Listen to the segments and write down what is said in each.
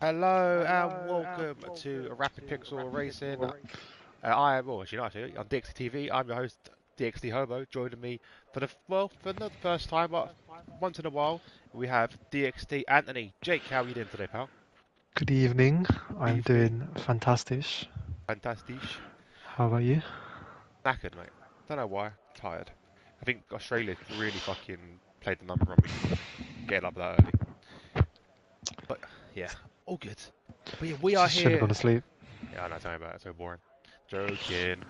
Hello and welcome to Rapid Pixel Racing. I am, well, actually, on DXT TV. I'm your host, DXT Hobo. Joining me for not the first time, but once in a while, we have DXT Anthony. Jake, how are you doing today, pal? Good evening. I'm Evening. doing fantastic. Fantastic. How about you? Knackered, mate. Don't know why. Tired. I think Australia really fucking played the number on me for getting up that early. But yeah, all good. But yeah, we are Just should have gone here. to sleep. Yeah, I know, tell me about it. It's so boring. Joking.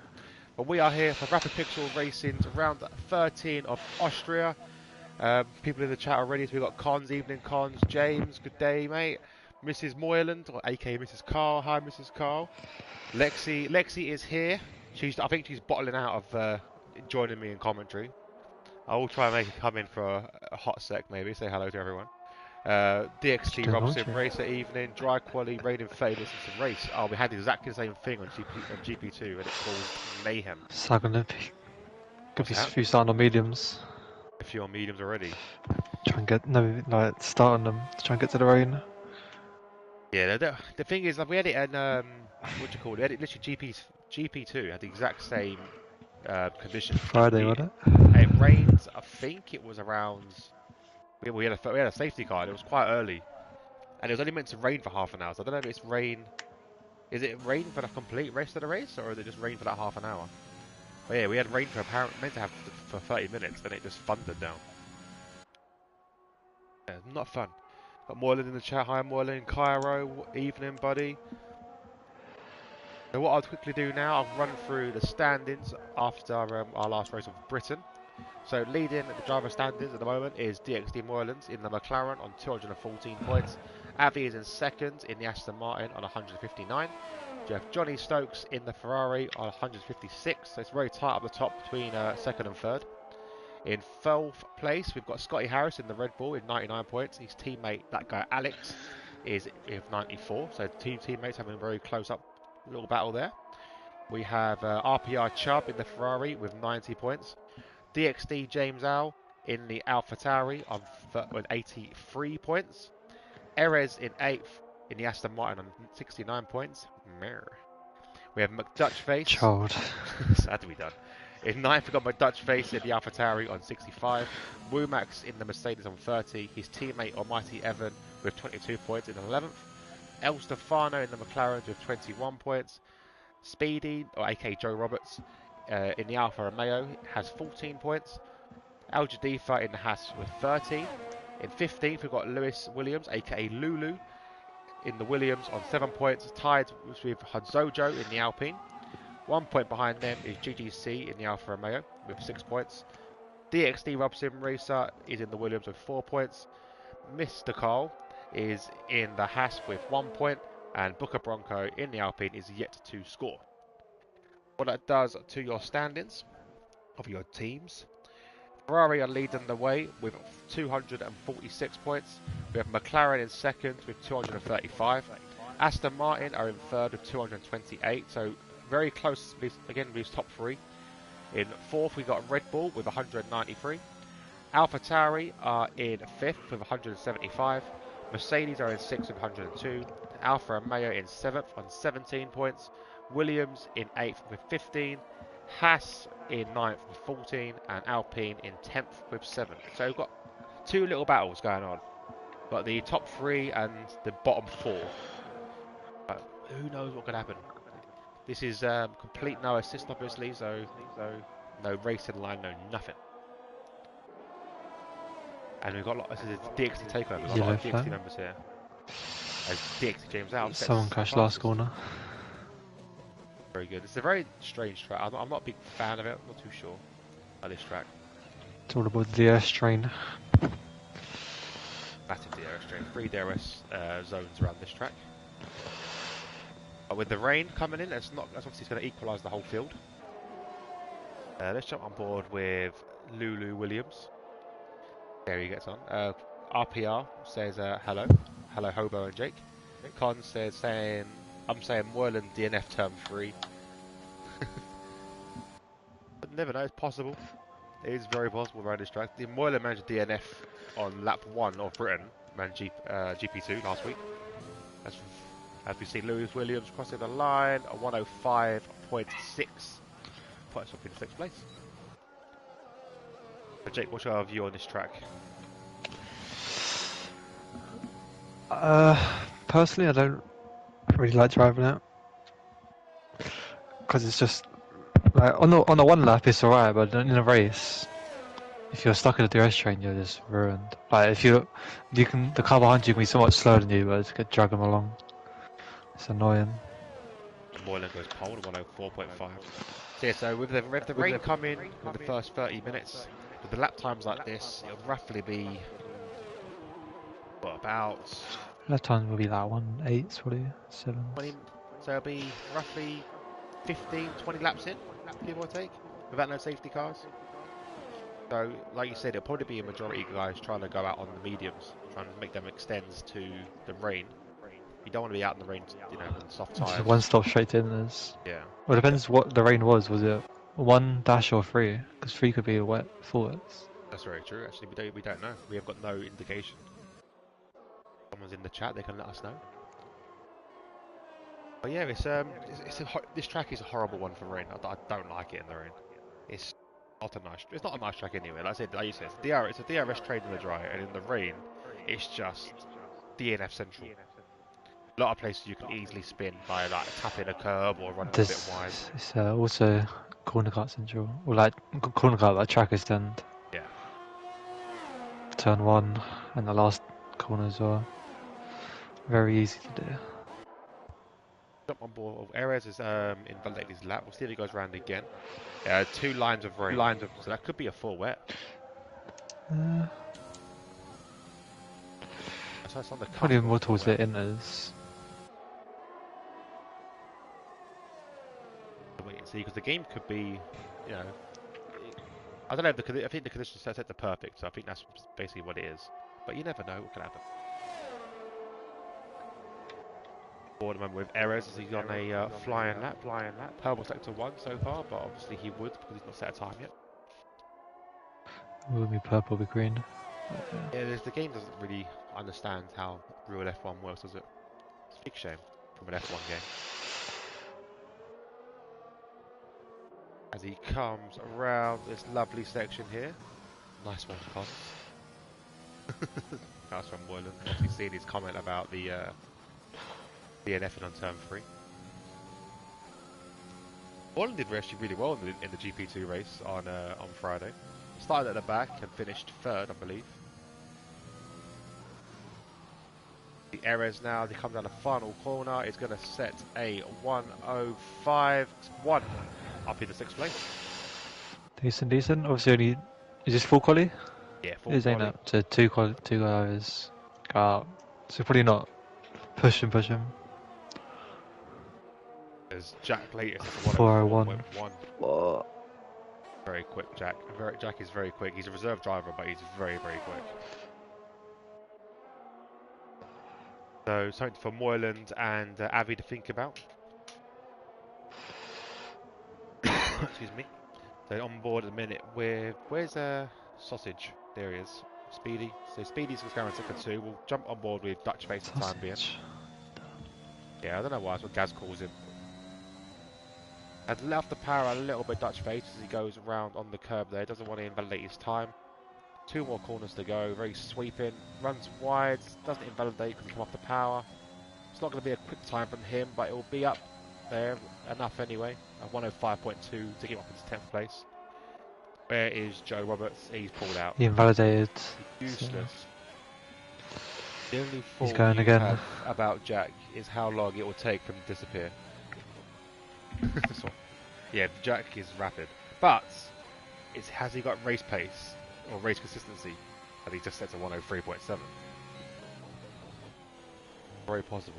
But we are here for Rapid Pixel Racing's round 13 of Austria. People in the chat already, so we've got Cons, evening Cons, James, good day, mate. Mrs. Moyland, or aka Mrs. Carl, hi Mrs. Carl. Lexi is here. I think she's bottling out of joining me in commentary. I will try and make her come in for a hot sec, maybe, say hello to everyone. Just DXT doing Rob Sim laundry. Racer evening, dry quality, rating 30 minutes into race. Oh, we had exactly the same thing on GP2 and it caused mayhem. So I'm gonna What's give you a that? few starting on mediums. If you're on mediums already. Try and get no like start on them. Try and get to the rain. Yeah, the thing is, like, we had it in what do you call it? We had it literally GP2 had the exact same conditions as Friday, wasn't it? it rained. I think it was around. We had a safety car. And it was quite early, and it was only meant to rain for half an hour. So I don't know if it's rain. Is it rain for the complete rest of the race, or is it just rain for that half an hour? But yeah, we had rain for meant to have for 30 minutes, then it just thundered down. Yeah, not fun. Got Moylan in the chat. Hi, Moylan. Cairo, evening, buddy. So what I'll quickly do now, I'll run through the standings after our last race of Britain. So leading the driver standings at the moment is DXD Moylan's in the McLaren on 214 points. Avi is in second in the Aston Martin on 159. You have Johnny Stokes in the Ferrari on 156. So it's very tight up the top between second and third. In 12th place, we've got Scotty Harris in the Red Bull with 99 points. His teammate, that guy Alex, is with 94. So two teammates having a very close up little battle there. We have RPR Chubb in the Ferrari with 90 points. DXD James Al in the AlphaTauri with 83 points. Erez in 8th in the Aston Martin on 69 points. We have McDutchface. Child. Sad to be done. In 9th, we've got McDutchface in the AlphaTauri on 65. Womax in the Mercedes on 30. His teammate Almighty Evan with 22 points in 11th. El Stefano in the McLaren with 21 points. Speedy, or aka Joe Roberts, in the Alfa Romeo has 14 points. Al Jadifa in the Haas with 13. In 15th, we've got Lewis Williams, aka Lulu, in the Williams on 7 points. Tied with Hanzojo in the Alpine. 1 point behind them is GGC in the Alfa Romeo with 6 points. DXD Rob Sim Racer is in the Williams with 4 points. Mr. Carl is in the Haas with 1 point. And Booker Bronco in the Alpine is yet to score. What that does to your standings of your teams. Ferrari are leading the way with 246 points. We have McLaren in second with 235. Aston Martin are in third with 228. So very close again with these top three. In fourth we got Red Bull with 193. AlphaTauri are in fifth with 175. Mercedes are in sixth with 102. Alfa Romeo in seventh on 17 points. Williams in eighth with 15. Haas in 9th with 14 and Alpine in 10th with 7. So we've got two little battles going on. Got the top 3 and the bottom 4. Who knows what could happen. This is complete no assist obviously, so no racing line, no nothing. And we've got this is a DXT takeover, we've got a lot Yellow of DXT flag. members here. As DXT James out Someone sets crashed last fastest. corner. Very good. It's a very strange track. I'm not a big fan of it, I'm not too sure about this track. It's all about the DRS train. Massive DRS train, 3 DRS zones around this track. But with the rain coming in, that's obviously going to equalise the whole field. Let's jump on board with Lulu Williams. There he gets on. RPR says hello. Hello Hobo and Jake. Con says I'm saying Moylan DNF turn 3. But never know, it's possible. It is very possible around this track. The Moylan managed DNF on lap 1 of Britain, GP2 last week. As, as we see Lewis Williams crossing the line, a 105.6 puts us up in 6th place. But Jake, what's your view on this track? Personally, I don't really like driving it because it's just like on the one lap it's alright, but in a race, if you're stuck in a DRS train, you're just ruined. Like if the car behind you can be so much slower than you, but it's gonna drag them along. It's annoying. Moylan goes pole at 104.5. So yeah, so with the rain coming in the first 30 minutes, with the lap times like this, it'll roughly be what, about Left time will be like 1.8, probably 7. 20, so it'll be roughly 15, 20 laps in, give or take, without no safety cars. So, like you said, it'll probably be a majority of guys trying to go out on the mediums, trying to make them extends to the rain. You don't want to be out in the rain, you know, on soft Just tyres. one stop straight in. There's. Yeah. Well, it depends what the rain was. Was it 1 dash or 3? Because 3 could be a wet forwards. That's very true. Actually, we don't know. We have got no indication. Someone's in the chat. They can let us know. But yeah, this track is a horrible one for rain. I don't like it in the rain. It's not a nice. It's not a nice track anyway. Like you said, it's a DRS train in the dry, and in the rain, it's just DNF central. A lot of places you can easily spin by like tapping a curb or running a bit wide. It's also corner cut central, or like corner cut like track extend. Yeah. Turn 1 and the last corners are very easy to do. Jump on board. Erez is invalidated his lap. We'll see if he goes round again. 2 lines of rain. So that could be a full wet. So it's on the Probably more towards the inners. Wait and see, because the game could be, you know, I don't know. I think the conditions set to perfect, so I think that's basically what it is. But you never know what can happen. Board moment with Erez as he's on a flying lap. Purple sector 1 so far, but obviously he would because he's not set a time yet. Will be purple, be green. Yeah, the game doesn't really understand how real F1 works, does it? It's a big shame from an F1 game. As he comes around this lovely section here. Nice one, Cons. Nice one, Moylan. Obviously seen his comment about the DNFing on turn 3. Moylan did actually really well in the GP2 race on Friday. Started at the back and finished 3rd, I believe. The Erez now, they come down the final corner, is going to set a 1:05.1 up in the 6th place. Decent. Obviously, only is this full quali? Yeah, full quali. It ain't up to two guys go out, so probably not push him. As Jack latest 4:01. 1:04.1. Very quick, Jack. Jack is very quick. He's a reserve driver, but he's very, very quick. So something for Moyland and Avi to think about. Excuse me. So on board at the minute with where's Sausage? There he is. Speedy. So Speedy's going to second 2. We'll jump on board with Dutch Face for the time being. Yeah, I don't know why that's what Gaz calls him. Has left the power a little bit Dutch Face as he goes around on the curb there. Doesn't want to invalidate his time. 2 more corners to go. Very sweeping. Runs wide. Doesn't invalidate. Can come off the power. It's not going to be a quick time from him, but it will be up there enough anyway. 1:05.2 to get up into 10th place. Where is Joe Roberts? He's pulled out. He invalidated. Useless. The only thought He's going again. Have about Jack is how long it will take for him to disappear. So, yeah, Jack is rapid, but has he got race pace or race consistency? And he just sets a 1:03.7. Very possible.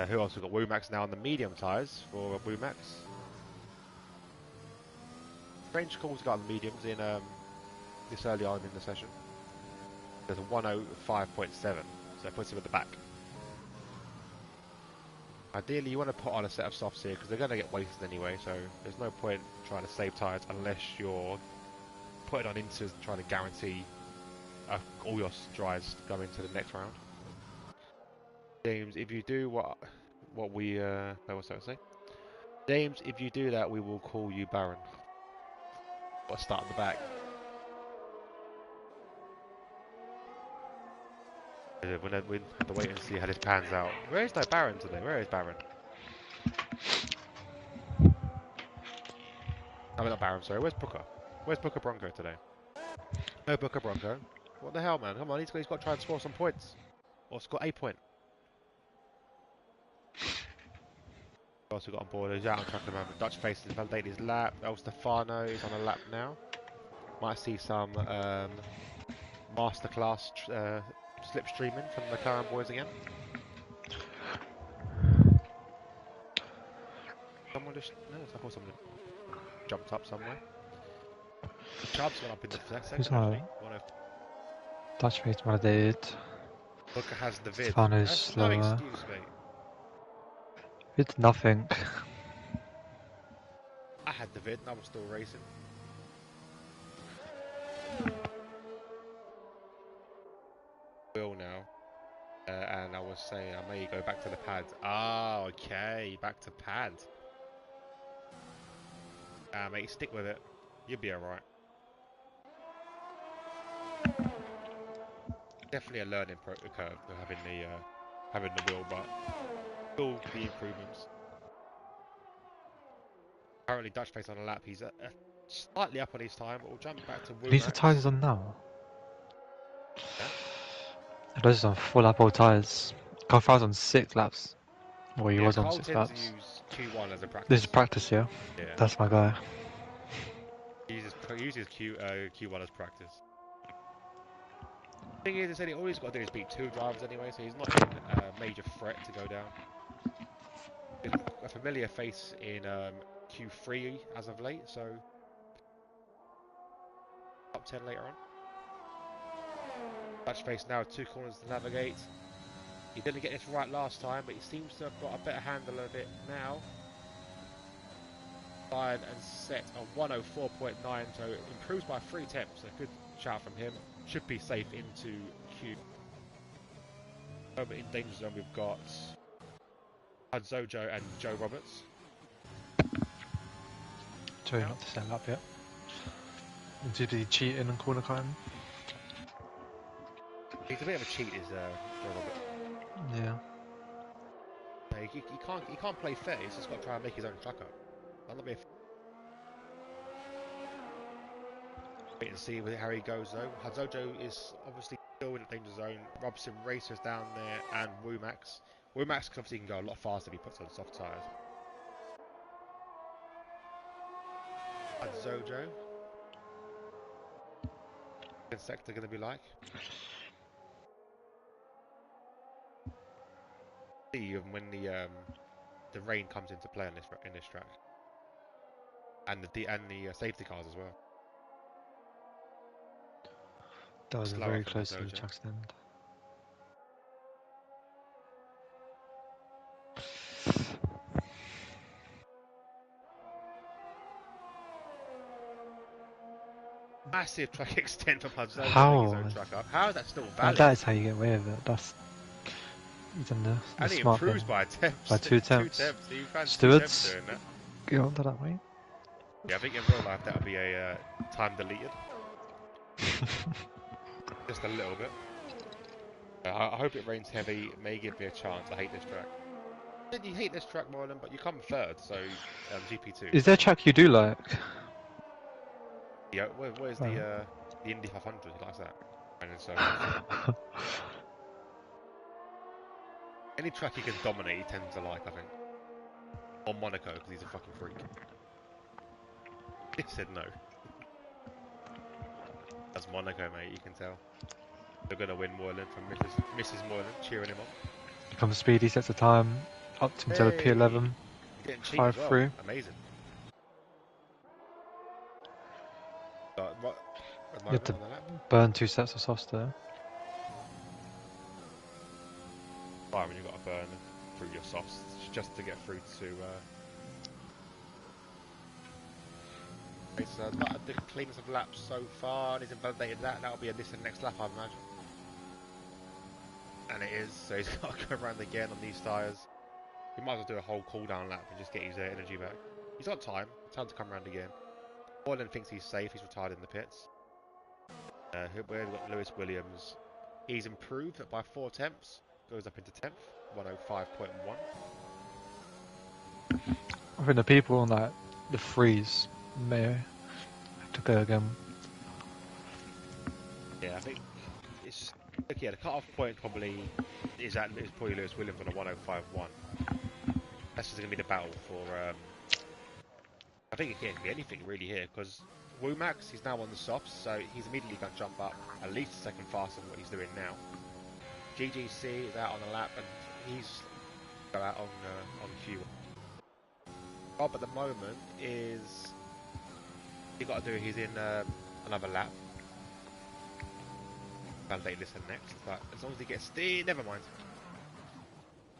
Who else? We've got Womax now on the medium tyres for Womax. Strange calls got on the mediums in this early on in the session. There's a 1:05.7, so it puts him at the back. Ideally, you want to put on a set of softs here because they're going to get wasted anyway, so there's no point trying to save tyres unless you're putting on inters and trying to guarantee all your dries go into the next round. James, if you do what we what's that say? James, if you do that, we will call you Baron. Got to start at the back. We have to wait and see how this pans out. Where is no Baron today? Where is Baron? I mean, not Baron, sorry. Where's Booker? Where's Booker Bronco today? No Booker Bronco. What the hell, man? Come on, he's got to try and score some points. Or score a point. Also got on board. He's out on track at the moment. Dutch face is validating his lap. El Stefano is on a lap now. Might see some masterclass slipstreaming from the McLaren boys again. Someone just I thought someone jumped up somewhere. Chubb's gone up in the second actually. Dutch face validated. Booker has the vid. Stefano's That's slower. no excuse, mate. It's nothing. I had the vid and I was still racing. Will now. And I was saying I may go back to the pad. Ah, okay. Back to pad. Mate, stick with it. You'll be alright. Definitely a learning curve for having the wheel, but still the improvements. Currently Dutch face on a lap. He's slightly up on his time, but we'll jump back to Womack. These are tyres on now. Yeah. Those are on full lap all tyres. Carl on 6 laps. Well, he was on 6 laps. To use Q1 as a practice. This is practice, yeah? Yeah. That's my guy. He uses Q1 as practice. The thing is, all he's got to do is beat 2 drivers anyway, so he's not in a major threat to go down. Been a familiar face in Q3 as of late, so top 10 later on. Dutch face now 2 corners to navigate. He didn't get this right last time, but he seems to have got a better handle of it now. And set a 104.9, so it improves by 3 tenths. A good shout from him. Should be safe into Q. Over in danger zone, we've got Zojo and Joe Roberts. Joe not to stand up yet. Did he cheat in corner cutting? He's a bit of a cheat, is Joe Roberts. Yeah. No, he can't play fair. He's just got to try and make his own truck up. That'll be wait and see how he goes though. Hazojo is obviously still in the danger zone. Robson Racers down there and Womax. Womax obviously can go a lot faster if he puts on soft tyres. Hazojo. What's the sector going to be like? See when the rain comes into play on this track. And the safety cars as well. That was Slower very from close to the Hazojo. track's end. Massive track extent from Hazojo How? making his own truck up. How is that still valid? That is how you get away with it. That's even the and he smart improves thing. by attempts. By 2 attempts. 2 attempts. He found 2 Stewards, attempts doing that. get on to that, mate. Yeah, I think in real life that would be a time deleted. Just a little bit. I hope it rains heavy. It may give me a chance. I hate this track. You hate this track, Marlon, but you come third, so GP2. Is there a track you do like? Yeah, where's the Indy 500? He likes that. And so any track he can dominate, he tends to like, I think. Or Monaco, because he's a fucking freak. He said no. That's Monaco, mate, you can tell. They're going to win Moylan from Mrs. Moylan, cheering him on. Comes speed, he sets a time, up to until P11, getting cheap 5 as well. through. Amazing. But what? You have to burn 2 sets of softs there. Fine when you've got to burn through your softs just to get through to. It's not the cleanest of laps so far. He's invalidated that. That'll be a distant next lap, I imagine. And it is, so he's got to go around again on these tyres. He might as well do a whole cooldown lap and just get his energy back. He's got time to come around again. Borland thinks he's safe, he's retired in the pits. We've got Lewis Williams. He's improved by 4 attempts, goes up into 10th, 105.1. I think the people on that, the freeze, may have to go again. Yeah, I think it's okay. The cut-off point probably is probably Lewis Williams on a 105.1. That's just gonna be the battle for. I think it can be anything really here because Womax he's now on the softs, so he's immediately gonna jump up at least a second faster than what he's doing now. GGC is out on the lap and he's go out on Q1. Rob at the moment is he got to do. He's in another lap. Validate this next, but as long as he gets never mind.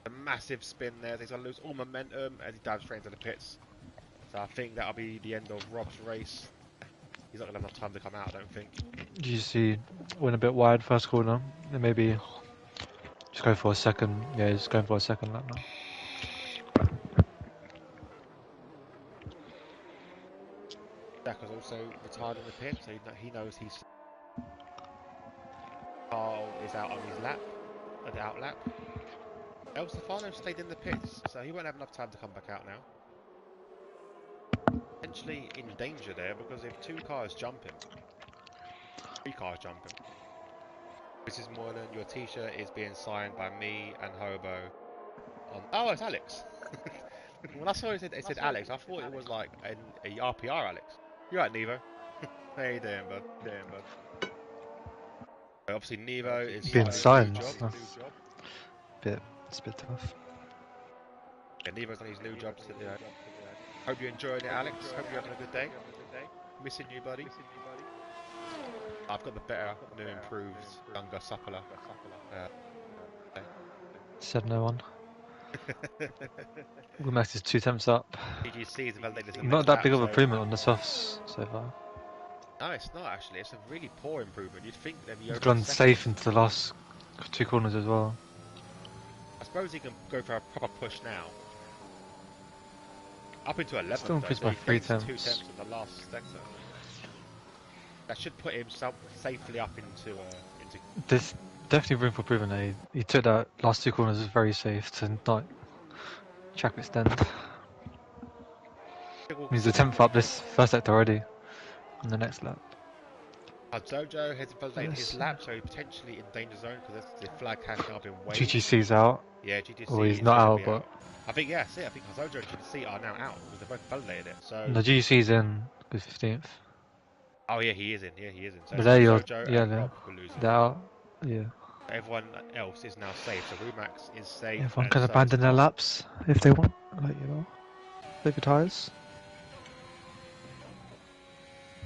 A massive spin there. He's gonna lose all momentum as he dives straight into the pits. So I think that'll be the end of Rob's race. He's not gonna have enough time to come out, I don't think. GC went a bit wide first corner, and maybe just go for a second. Yeah, he's going for a second lap now. Jack was also retired in the pit, so he knows he's. Carl is out on his lap, at the out lap. El Stefano stayed in the pits, so he won't have enough time to come back out now. Potentially in danger there because if 2 cars jump him, 3 cars jump him. Mrs. Moylan, your t-shirt is being signed by me and Hobo. Oh, it's Alex. When I saw it said Alex, I thought it was like a RPR Alex. You're right, Nevo. How you doing, bud? Obviously, Nevo is Being starting signed, his new job. It's a bit tough. Yeah, Nevo's on his new job. So, hope you're enjoying it, Alex. Hope you're having a good day. Missing you, buddy. I've got the better, new, improved, younger, suppler. 701. Womax is 2 attempts up. GGC is validated. Not that big of an improvement on the softs so far. No, it's not actually. It's a really poor improvement. You'd think they'd be He's over gone seconds. safe into the last 2 corners as well. I suppose he can go for a proper push now. Up into 11th. Still increased though, by so 3 he gains 2 attempts. attempts in the last sector. That should put him safely up into. There's definitely room for improvement there. He took that last 2 corners very safe to not track extend. He's the 10th up this first sector already in the next lap. Zojo has validated his lap, so he's potentially in danger zone because the flag has now been waved. GGC's out. Yeah, GGC. Or he's not out, but. I think, yeah, see, I think Zojo and GGC are now out because they both validated it. So. No, GGC's in good 15th. Oh, yeah, he is in. So but there you're. Zojo Yeah, and Rob will lose it. They're out. Yeah. Everyone else is now safe, so Rumax is safe. Everyone can abandon their laps if they want, like, leave your tyres.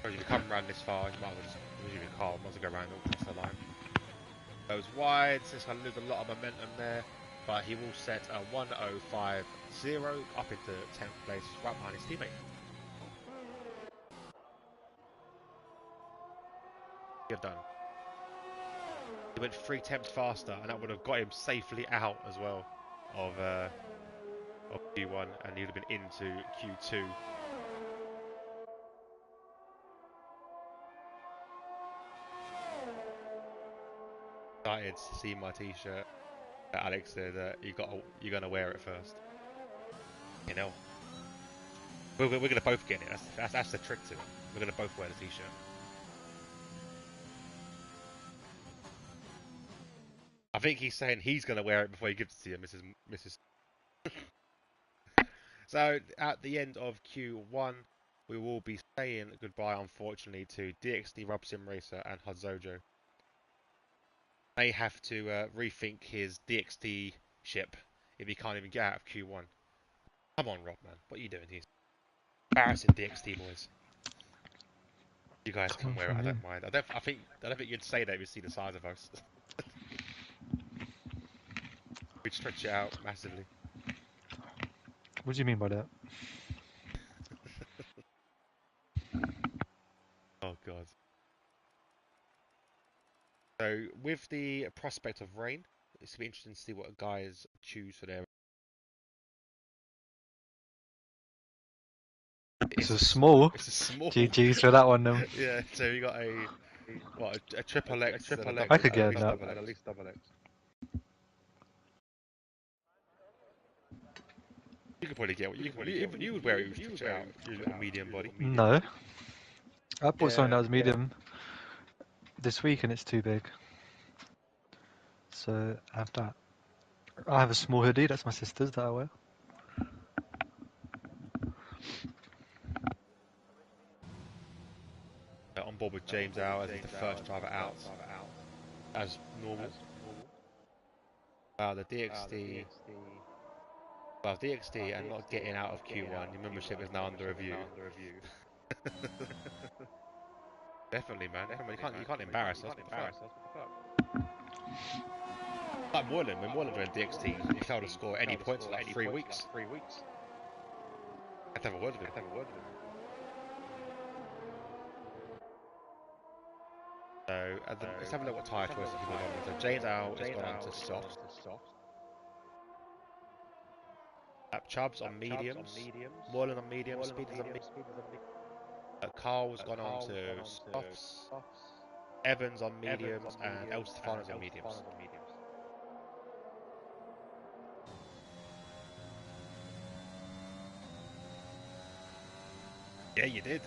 If you come around this far, you might as well just leave your car, might as well go around all across the line. Goes wide, so it's going to lose a lot of momentum there, but he will set a 1:05.0 up into 10th place, right behind his teammate. You're done. He went 3 attempts faster, and that would have got him safely out as well of Q1, and he would have been into Q2. Excited to see my t-shirt. Alex said you're gonna wear it first. You know, we're gonna both get it. That's the trick to it. We're gonna both wear the t-shirt. I think he's saying he's gonna wear it before he gives it to you, Mrs. So at the end of Q1, we will be saying goodbye, unfortunately, to DXD Rob Sim Racer and Hadzojo. May have to rethink his DXT ship if he can't even get out of Q1. Come on, Rob, man. What are you doing here? Embarrassing DXT boys. You guys can wear it, I don't mind. I don't think you'd say that if you see the size of us. We'd stretch it out massively. What do you mean by that? Oh, God. So, with the prospect of rain, It's gonna be interesting to see what guys choose for their. It's a small. It's a small. GG's for that one, then. Yeah. So you got a triple X and a I double, could at get least that. double X. You could probably get what you even you would wear it. You stretch it out. Your little medium body. No. I bought something that was Yeah. medium this week and it's too big. So I have that. I have a small hoodie, that's my sister's that I wear. On board with James Al as he's the first driver out, as normal. The DXD. Well, DXD and not getting out of Q1. Your membership is now under review. Definitely, man. You can't embarrass us. What the fuck? Like Moreland, when Moreland joined DXT, he failed to score any points for like 3 weeks. I had to have a word with him. So, let's have a look what tyre choices he was on. So James Al has gone on to soft. Chubbs on mediums. Moreland on mediums. Speeders on mediums. Carl's gone on to softs. Evans on mediums and El Stefano's on mediums. Yeah, you did.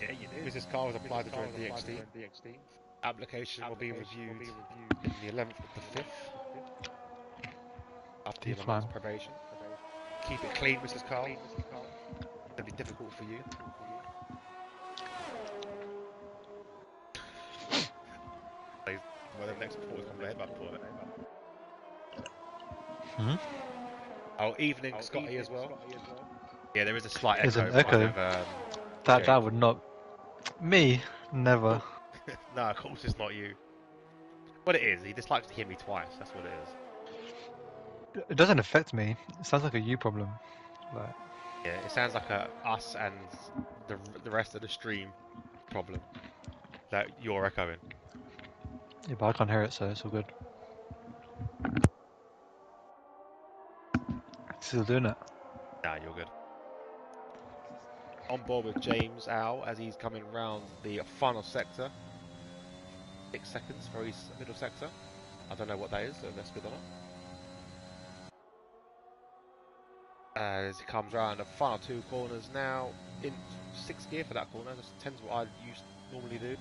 Mrs. Carl has applied to join DXT. Application will be reviewed in the 11th of the 5th after the 11 months probation. Keep it clean, Mrs. Carl. It's going to be difficult for you. Well, the next report is coming ahead by report. Oh, evening, Scotty as well. Yeah, there is a slight echo. There's an echo. That would not. Me, never. No, of course it's not you. What it is, he dislikes to hear me twice. That's what it is. It doesn't affect me. It sounds like a you problem. Like. Yeah, it sounds like a us and the rest of the stream problem that you're echoing. Yeah, but I can't hear it, so it's all good. Still doing it. Nah, you're good. On board with James Al as he's coming round the final sector. 6 seconds for his middle sector. I don't know what that is, so that's good or not. As he comes round the final 2 corners now, in 6th gear for that corner, that's 10's what I normally do.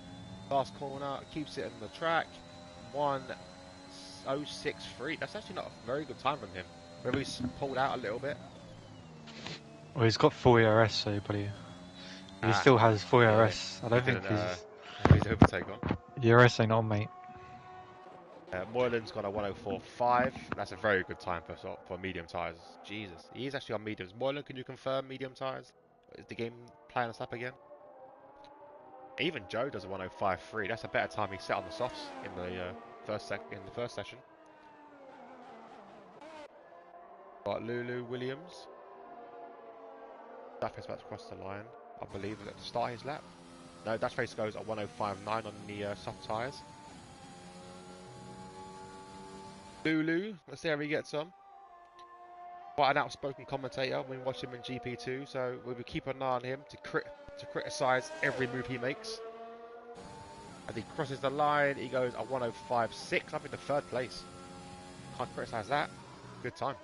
Last corner, keeps it on the track, 1:06.3. That's actually not a very good time from him. Maybe he's pulled out a little bit. Well, he's got full ERS, so probably. He still has full ERS. I don't think he's overtake on. ERS ain't on, mate. Moylan's got a 1:04.5. That's a very good time for medium tyres. Jesus, he's actually on mediums. Moylan, can you confirm medium tyres? Is the game playing us up again? Even Joe does a 1:05.3. That's a better time he set on the softs in the first session. Got Lulu Williams. Dutch Face about to cross the line, I believe, at the start of his lap. No, Dutch Face goes at 1:05.9 on the soft tyres. Lulu, let's see how he gets on. Quite an outspoken commentator when we watch him in GP2, so we'll be keeping an eye on him to criticise every move he makes. As he crosses the line, he goes at 1:05.6, I think the 3rd place. Can't criticise that. Good time.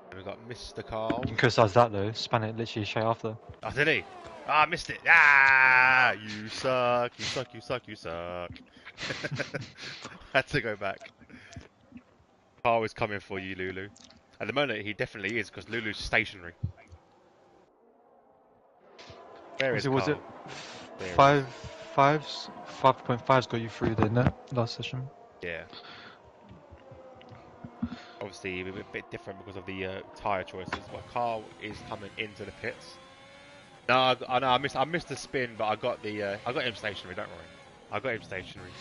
And we've got Mr. Carl. You can criticise that though, span it literally straight after. Oh, did he? Ah, I missed it. Ah, you suck, you suck, you suck, you suck. Had to go back. Carl is coming for you, Lulu. At the moment, he definitely is, because Lulu's stationary. Where is Carl? Was it 5.5's got you through, didn't it? Last session. Yeah. Obviously, a bit different because of the tyre choices. But Carl is coming into the pits. No, I missed the spin, but I got him stationary. Don't worry, I got him stationary.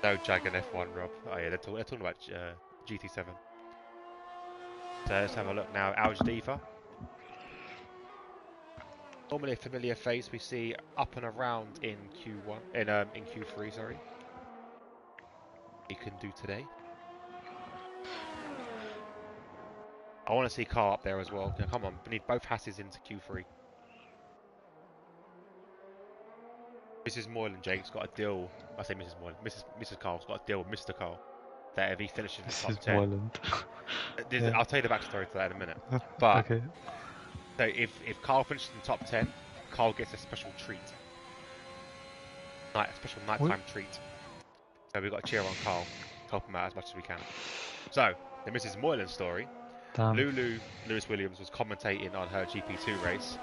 No Jag and F1, Rob. Oh yeah, they're talking about GT7. So let's have a look now. Aljadifa. Normally a familiar face we see up and around in Q1, in Q3, sorry. He can do today. I want to see Carl up there as well. Yeah, come on, we need both Hasses into Q3. Mrs. Moylan Jake's got a deal. I say Mrs. Moylan. Mrs. Carl's got a deal with Mr. Carl that if he finishes in the This top is 10, Moyland. Yeah. I'll tell you the backstory to that in a minute. But Okay. so if Carl finishes in the top 10, Carl gets a special treat. A special nighttime treat. So we've got to cheer on Carl, help him out as much as we can. So, the Mrs. Moylan story. Damn. Lewis Williams was commentating on her GP2 race,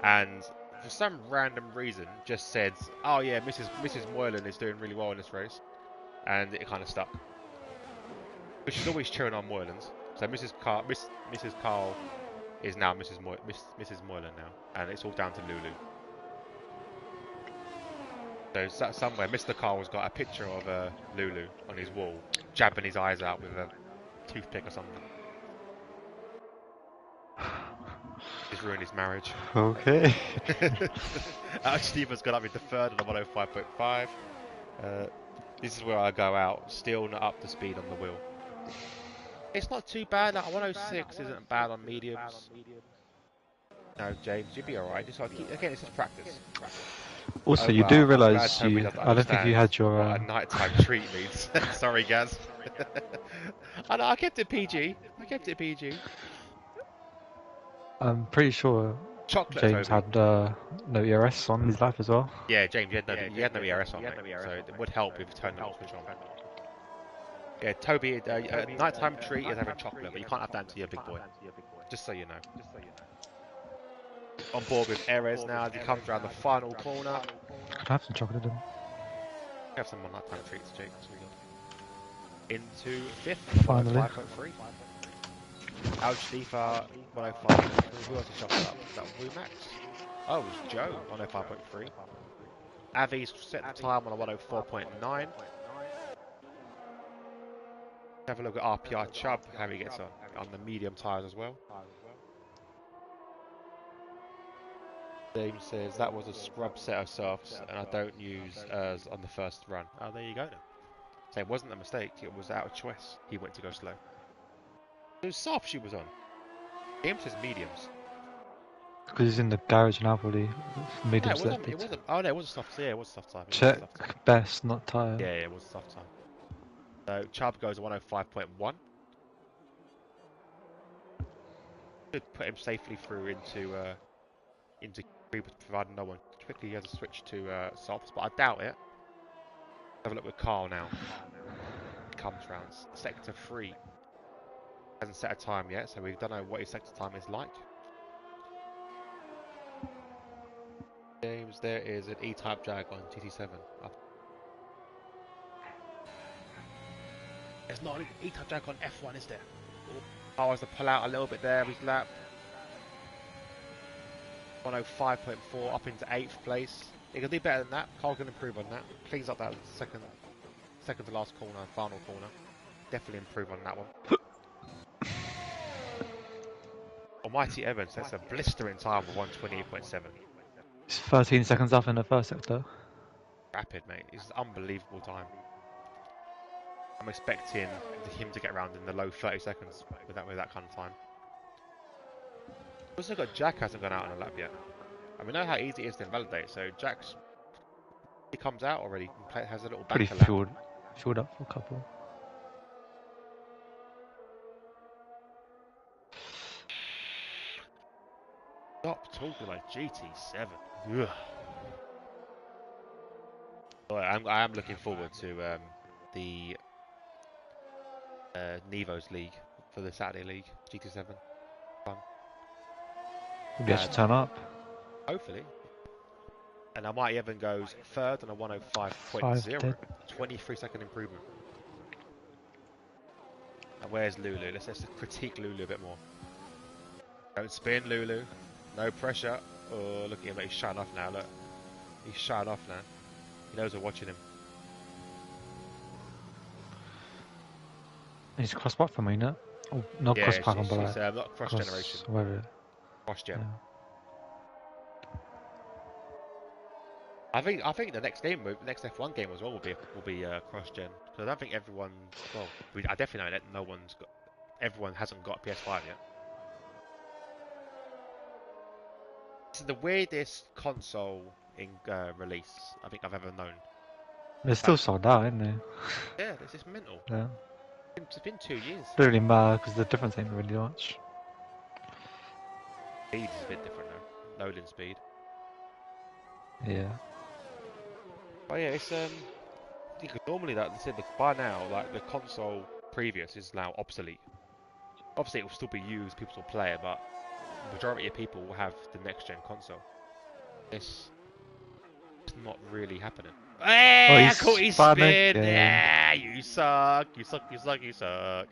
and for some random reason just said, "Oh yeah, Mrs. Moylan is doing really well in this race," and it kind of stuck. But she's always cheering on Moylans. So Mrs. Carl is now Mrs. Moylan now, and it's all down to Lulu. So somewhere, Mr. Carl's got a picture of Lulu on his wall, jabbing his eyes out with a toothpick or something. He's ruined his marriage. Okay. Steven's got up into third on the 105.5. This is where I go out, still not up to speed on the wheel. It's not too bad. Like 106 isn't bad on mediums. No, James, you'll be alright. Just keep, again, it's just practice. Also, you do realise I don't think you had your. What a nighttime treat means. Sorry, Gaz. I kept it PG. I'm pretty sure Chocolate, James Toby. had no ERS on his life as well. Yeah, James, you had no ERS on, mate, so it would help if you turned the switch on. Yeah, Toby, nighttime treat is having chocolate, but you can't have that until you're a big boy. Just so you know. On board with Erez now as he comes around the final corner. Could I have some chocolate in? Have some more nighttime treats, Jake. Into fifth, Finally. 105.3. Al Shalifa, 105.3. Who else is chopped up? Is that Wumax? Oh, it was Joe, 105.3. Avi's set the time on a 104.9. Have a look at RPR Chubb, how he gets on the medium tyres as well. James says that was a scrub set of softs and I don't use on the first run. Oh, there you go then. So it wasn't a mistake, it was out of choice. He went to go slow. Those softs she was on. James says mediums. Because he's in the garage now, probably. Medium No, selected. it wasn't. Oh no, it was a soft. Yeah, it was a soft time. Check best, not tyre. Yeah, it was a soft time. So Chubb goes 105.1. Should put him safely through into providing no one quickly has a switch to softs, but I doubt it. Have a look with Carl now. He comes round sector 3. Hasn't set a time yet, so we don't know what his sector time is like. James, there is an E-Type Jag on GT7. There's not an E-Type Jag on F1, is there? Oh, I was to pull out a little bit there of his lap. 105.4 up into 8th place. He can do better than that. Carl can improve on that. Cleans up that second to last corner, final corner. Definitely improve on that one. Almighty Evans, that's a blistering time of 128.7. It's 13 seconds off in the first sector. Rapid, mate. It's an unbelievable time. I'm expecting him to get around in the low 30 seconds with that kind of time. Also got Jack hasn't gone out on a lap yet. And we know how easy it is to invalidate, so he comes out already and has a little Pretty banker lap. filled up for a couple. Stop talking like GT7. Ugh. I am looking forward to the Nevo's League for the Saturday League, GT7. Fun. Maybe I should turn up. Hopefully. And Almighty Evan goes third on a 105.0. 23-second improvement. And where's Lulu? Let's critique Lulu a bit more. Don't spin, Lulu. No pressure. Oh, look at him. He's shutting off now. Look. He's shutting off now. He knows we're watching him. He's cross back for me, no? Oh, not Yeah, cross back on, but not cross generation. Whatever. Cross gen. Yeah. I think the next game, the next F1 game as well will be cross-gen. So I don't think everyone. Well, I definitely know that everyone hasn't got a PS5 yet. This is the weirdest console in release I think I've ever known. They're still sold out, isn't they? Yeah, this is mental. Yeah. It's been 2 years. Don't really matter because the difference ain't really much. Speed is a bit different though. Loading speed. Yeah. But yeah, it's because normally like they said by now like the console previous is now obsolete. Obviously it will still be used, people will play it, but the majority of people will have the next gen console. It's not really happening. Oh, Hey, I caught he's his Spanish. spin. Yeah. Yeah, you suck. You suck. You suck. You suck.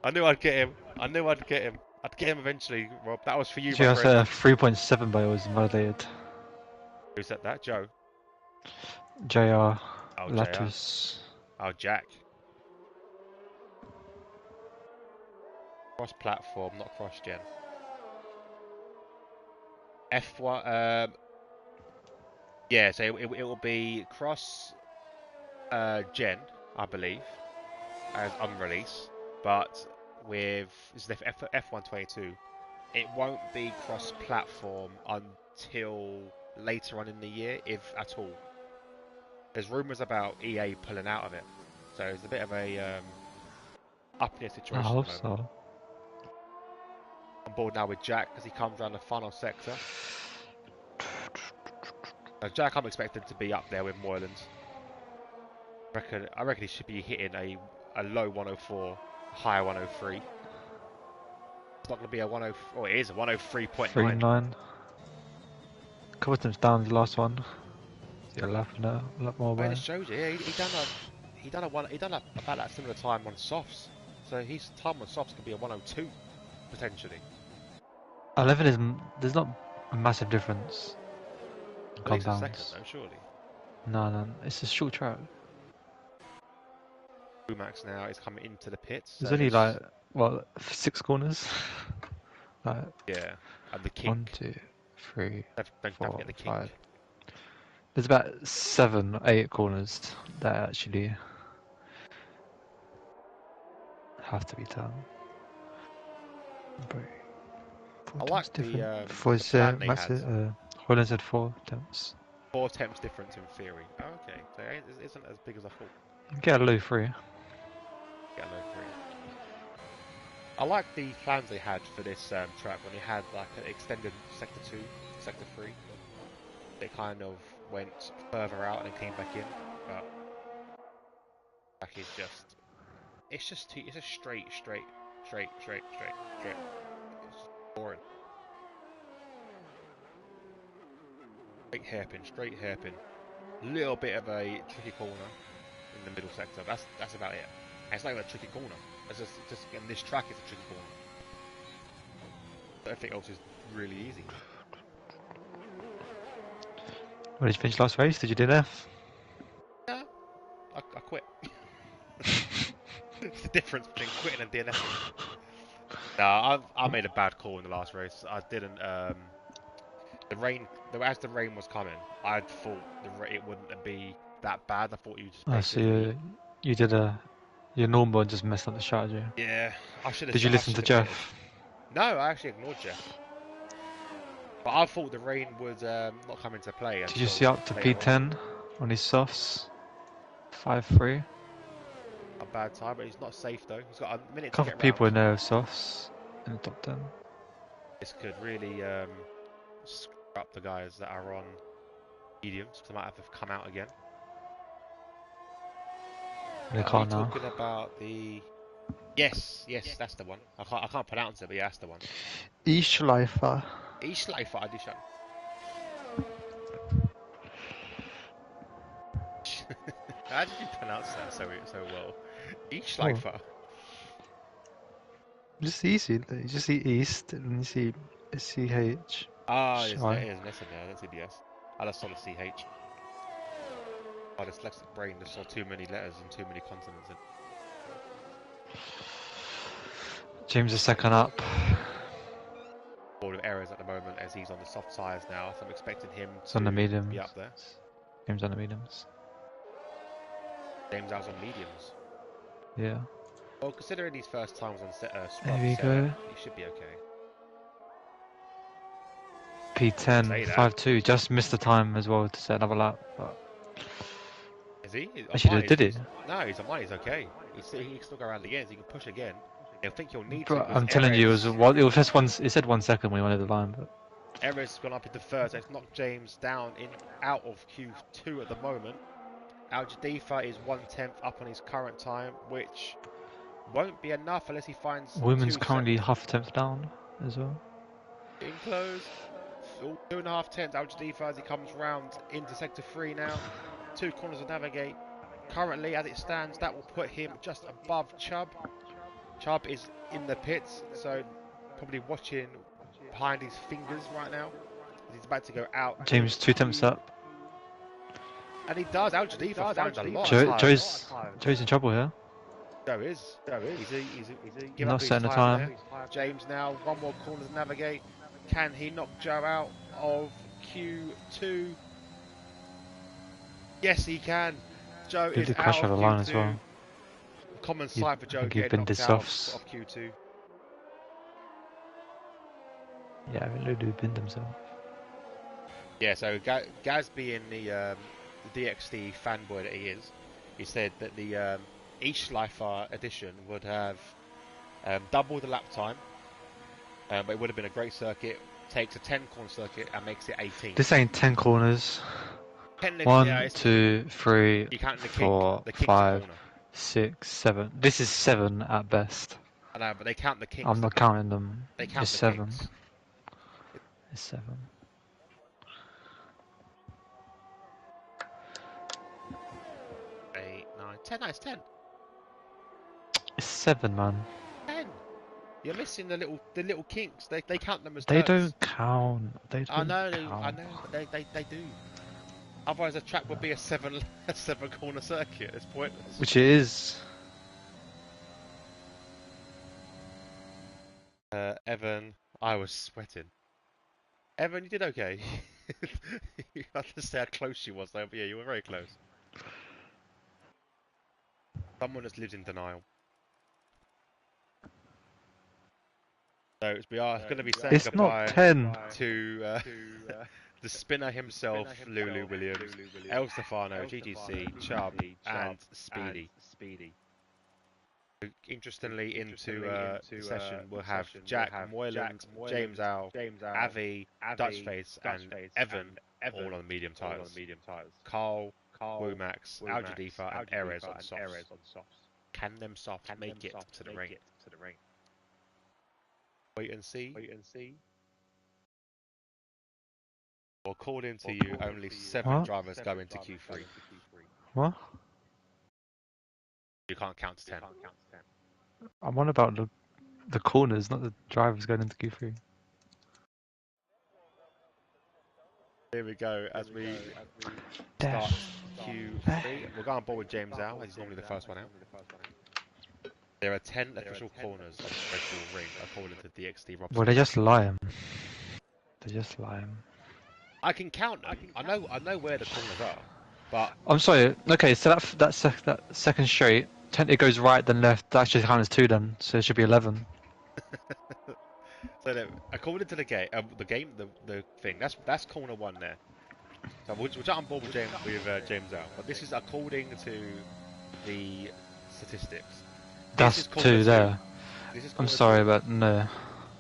I knew I'd get him. I knew I'd get him. I'd get him eventually, Rob. That was for you, my Gee, I friend. said a 3.7 but it was validated. Who said that? Joe. JR Oh, JR. Latus. Oh, Jack. Cross-platform, not cross-gen. F1. Yeah. So it will be cross gen, I believe, as on release, but with this is the F122. It won't be cross-platform until later on in the year, if at all. There's rumours about EA pulling out of it, so it's a bit of a up in the I situation at hope the moment. so. I'm bored now with Jack because he comes around the final sector. Now, Jack, I'm expecting to be up there with Moylan's. I reckon he should be hitting a low 104, high 103. It's not going to be a 10, or it is a 103.9. 3.9. Couple times down the last one. So you're laughing at a lot more But by. it shows you, yeah, he done about that similar time on softs. So his time on softs could be a 102 potentially. 11 is there's not a massive difference in At least a second compounds. though, surely. No, it's a short track. Max now is coming into the pits, There's so only this like what 6 corners. Like yeah, and the 1, kink. 2, 3, Don't 4, forget the kink. 5. There's about 7, 8 corners that actually have to be done. But I 4 like attempts different. the plan they Max had. Holland said 4 attempts. 4 attempts difference in theory. Oh, okay, so it isn't as big as I thought. Get a low 3. Get low three. I like the plans they had for this track when they had like an extended sector 2, sector 3. They kind of went further out and then came back in, but back is just it's a straight. It's just boring. Straight hairpin. Little bit of a tricky corner in the middle sector. That's about it. And it's not even a tricky corner. It's just in this track it's a tricky corner. Everything else is really easy. When did you finish last race? Did you do that? Yeah, I quit. It's the difference between quitting and DNFing. No, I made a bad call in the last race. I didn't. As the rain was coming, I thought it wouldn't be that bad. I thought you just Oh, so basically. you did your normal and just messed up the strategy. Yeah, I should have. Did you I listen should to have pitted. Jeff? No, I actually ignored Jeff. But I thought the rain would not come into play Did you see until up to later on. P10 on his softs? 5-3. A bad time, but he's not safe though. He's got a minute to Couple get people round. in there with softs in the top 10. This could really screw up the guys that are on mediums, because they might have to come out again. They Are you can't now. talking about the? Yes, that's the one. I can't pronounce it, but yeah, that's the one. Ischleifer. Ischleifer Edition. How did you pronounce that so well? Oh, Ischleifer. just easy. You just see East and you see CH. Ah, Shy. there's an S in there. I don't see the S. I just saw the CH. My dyslexic brain just saw too many letters and too many consonants. James is second up. Board of errors at the the moment as he's on the soft tyres now, so I'm expecting him It's to on the mediums. be up there. Game's on the mediums. James Al's on mediums. Yeah. Well, considering his first times on There scrub we set, go. he should be okay. P10, Say that. 5.2. Just missed the time as well to set another lap. But Is he? actually, did he? No, he's on mine. He's okay. He can still go around again. So he can push again. I think he'll need to. But Because I'm telling you, it was just one. It said 1 second when he went over the line, but Error's gone up into third. So it's knocked James down out of Q2 at the moment. Al Jadifa is 1/10 up on his current time, which won't be enough unless he finds Women's 2 currently seconds. half a tenth down as well. Getting close. 2.5 tenths. Al Jadifa as he comes round into sector 3 now. 2 corners to navigate. Currently, as it stands, that will put him just above Chubb. Chubb is in the pits, so probably watching behind his fingers right now. He's about to go out. James 2 attempts up. And he does. Al Jadifa finds a lot of time. Joe's in trouble here. Joe is. He's give Not up his setting the time time. there. James now, one more corner to navigate. Can he knock Joe out of Q2? Yes, he can. Joe Did is the crash out over of the line Q2. as well. Common sight for I Joe think you've getting been knocked out softs. of Q2. Yeah, I mean, Lulu binned himself. Yeah, so Gaz being the DXD fanboy that he is, he said that the Eastlifer edition would have double the lap time, but it would have been a great circuit. Takes a 10-corner circuit and makes it 18. This ain't 10 corners. Technically, 1, 2, 3, you count the 4, the kink's a 5, corner. 6, 7. This is 7 at best. I know, but they count the kinks. I'm not counting them. They count It's the 7. kinks. It's 7. 8, 9, 10. No, it's 10. It's 7, man. 10. You're missing the little kinks. They count them as They turns. don't count. They don't I count. know, but they do. Otherwise, the track would be a 7-corner circuit. It's pointless. Which it is. Evan, I was sweating. Evan, you did okay. You have to say how close you was, though. But yeah, you were very close. Someone just lives in denial. So we are going to be saying It's goodbye not 10. to the spinner himself, Lulu Williams, El Stefano, GGC, Chubb, and Speedy. Interestingly, into the session, we'll have Jack, Moylan, James Al, Avi, Dutchface, and Evan all on the medium tires. Carl, Womax, Al Jadifa, and Erez on softs. Can them softs make it to the ring? Wait and see. Well, according to you, only 7 What? drivers go into Q3. What? You can't count to 10. I'm on about the corners, not the drivers going into Q3. Here we go as we start Q3. We'll go on board with James Al, as he's normally the first one out. There are 10 official corners on the Red Bull Ring, according to DXD Robson. Well, they just lying. They're just lying. I can count them. I know where the corners are, but I'm sorry. Okay, so that second straight, it goes right then left. That should count as 2 then, so it should be 11. so that, according to the thing, that's corner 1 there. So we'll jump on board with James Al, but this is according to the statistics. That's 2 there. I'm sorry, but no.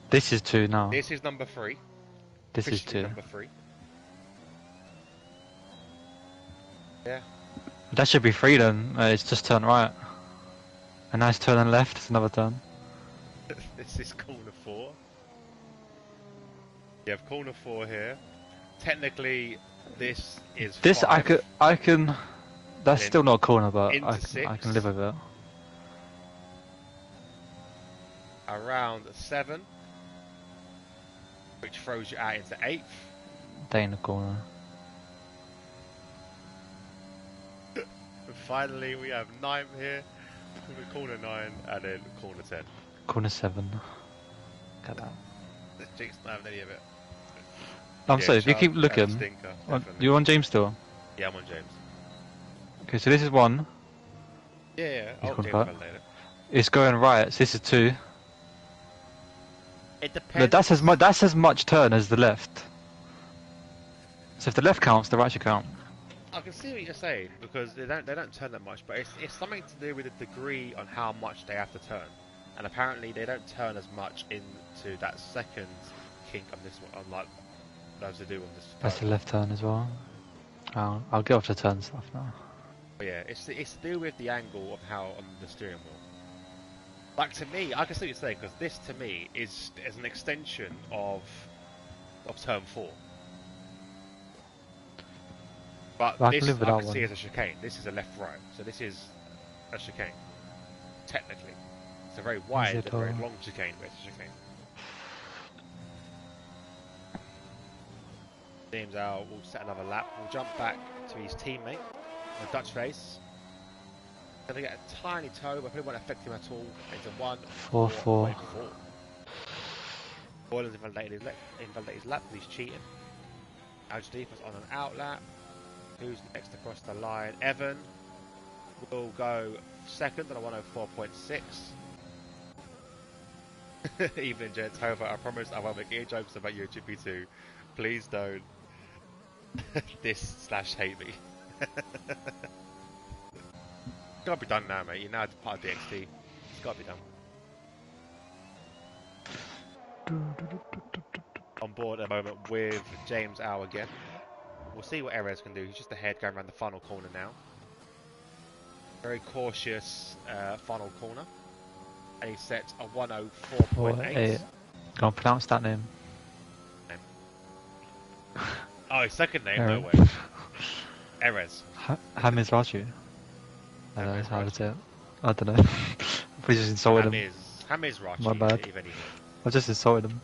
This is 2 now. This is number 3. This is 2. Number 3. Yeah. That should be 3 then. It's just turn right. A nice turn and left. It's another turn. This is corner 4. You have corner 4 here. Technically, this is. This 5. I can. That's still not a corner, but I can live with it. Around 7, which throws you out into 8th. They in the corner. And finally, we have 9th here, corner 9, and then corner 10. Corner 7. Got that. The Jinx not having any of it. I'm Yeah, sorry, if you Chub keep and a looking, stinker, definitely. you're on James still. Yeah, I'm on James. Okay, so this is one. Yeah, yeah. He's Oh, gone James cut. validated. It's going right. So this is two. It Look, depends. that's as much turn as the left. So if the left counts, the right should count. I can see what you're saying because they don't turn that much, but it's something to do with the degree on how much they have to turn, and apparently they don't turn as much into that second kink on this one, unlike those they do on this That's first the one. left turn as well. I'll get off the turn stuff now. But yeah, it's to do with the angle of how on the steering wheel. Like to me, I can see what you're saying because this to me is an extension of turn four. But But I can this live with I that can see one. as a chicane. This is a left-right, so this is a chicane. Technically, it's a very Is wide it and very long chicane, but it's a chicane. James Al will set another lap. We'll jump back to his teammate, the Dutch face. Gonna get a tiny toe, but probably won't affect him at all. It's a 4-4. 1-4.4. Boylan's invalidated his lap because he's cheating. Algedepa's on an out lap. Who's next across the line? Evan will go second on a 104.6. Evening, gents. However, I promise I won't make any jokes about you at GP2. Please don't diss/hate me. It's gotta be done now, mate. You're now part of DXT. It's gotta be done. On board at the moment with James Au again. We'll see what Erez can do. He's just ahead going around the final corner now. Very cautious final corner. And he sets a 104.8. Can't pronounce that name. Oh, his second name? No Aaron. way. Erez. Hamiz Raju. I don't know Hamiz how to Raju. say it. I don't know. We just insulted him. Hamiz Rachi, My bad. if anything. I just insulted him.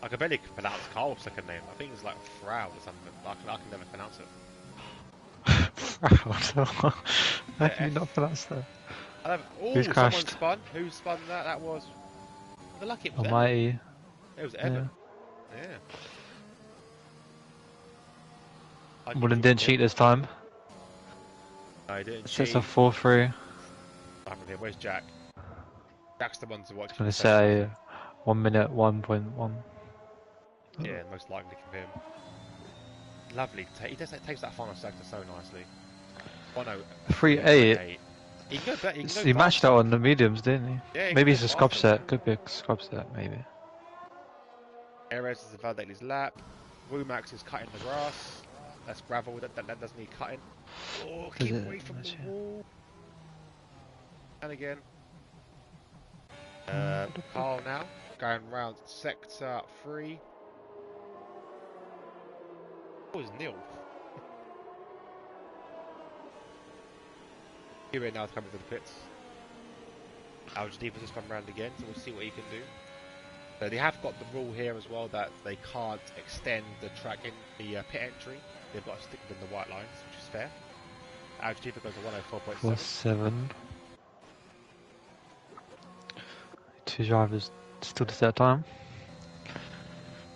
I can barely pronounce Carl's second name. I think it's like Frau or something. I can never pronounce it. How can you not pronounce that? Oh, Who's someone crashed? spun. Who spun that? That was. The lucky it was Evan. Almighty. It was Evan. Yeah. Mullen didn't cheat this time. No, he didn't Sets cheat. a 4-3. Where's Jack? Jack's the one to watch. It's going to set a 1 minute 1.1. Yeah, most likely from him. Lovely. He takes that final sector so nicely. 3-8. He can go better. He matched out on the mediums, didn't he? Yeah, Maybe it's a scrub set. Could be a scrub set, maybe. Erez is validating his lap. Rumax is cutting the grass. That's gravel. That doesn't need cutting. Oh, keep away from the wall. And again. Carl now going round sector 3. Oh, it's Neil. Here now coming to the pits. Algedepa's just come round again, so we'll see what he can do. So they have got the rule here as well that they can't extend the track in the pit entry. They've got to stick within the white lines, which is fair. Algedepa goes to 104.7. 7. Two drivers still to set time.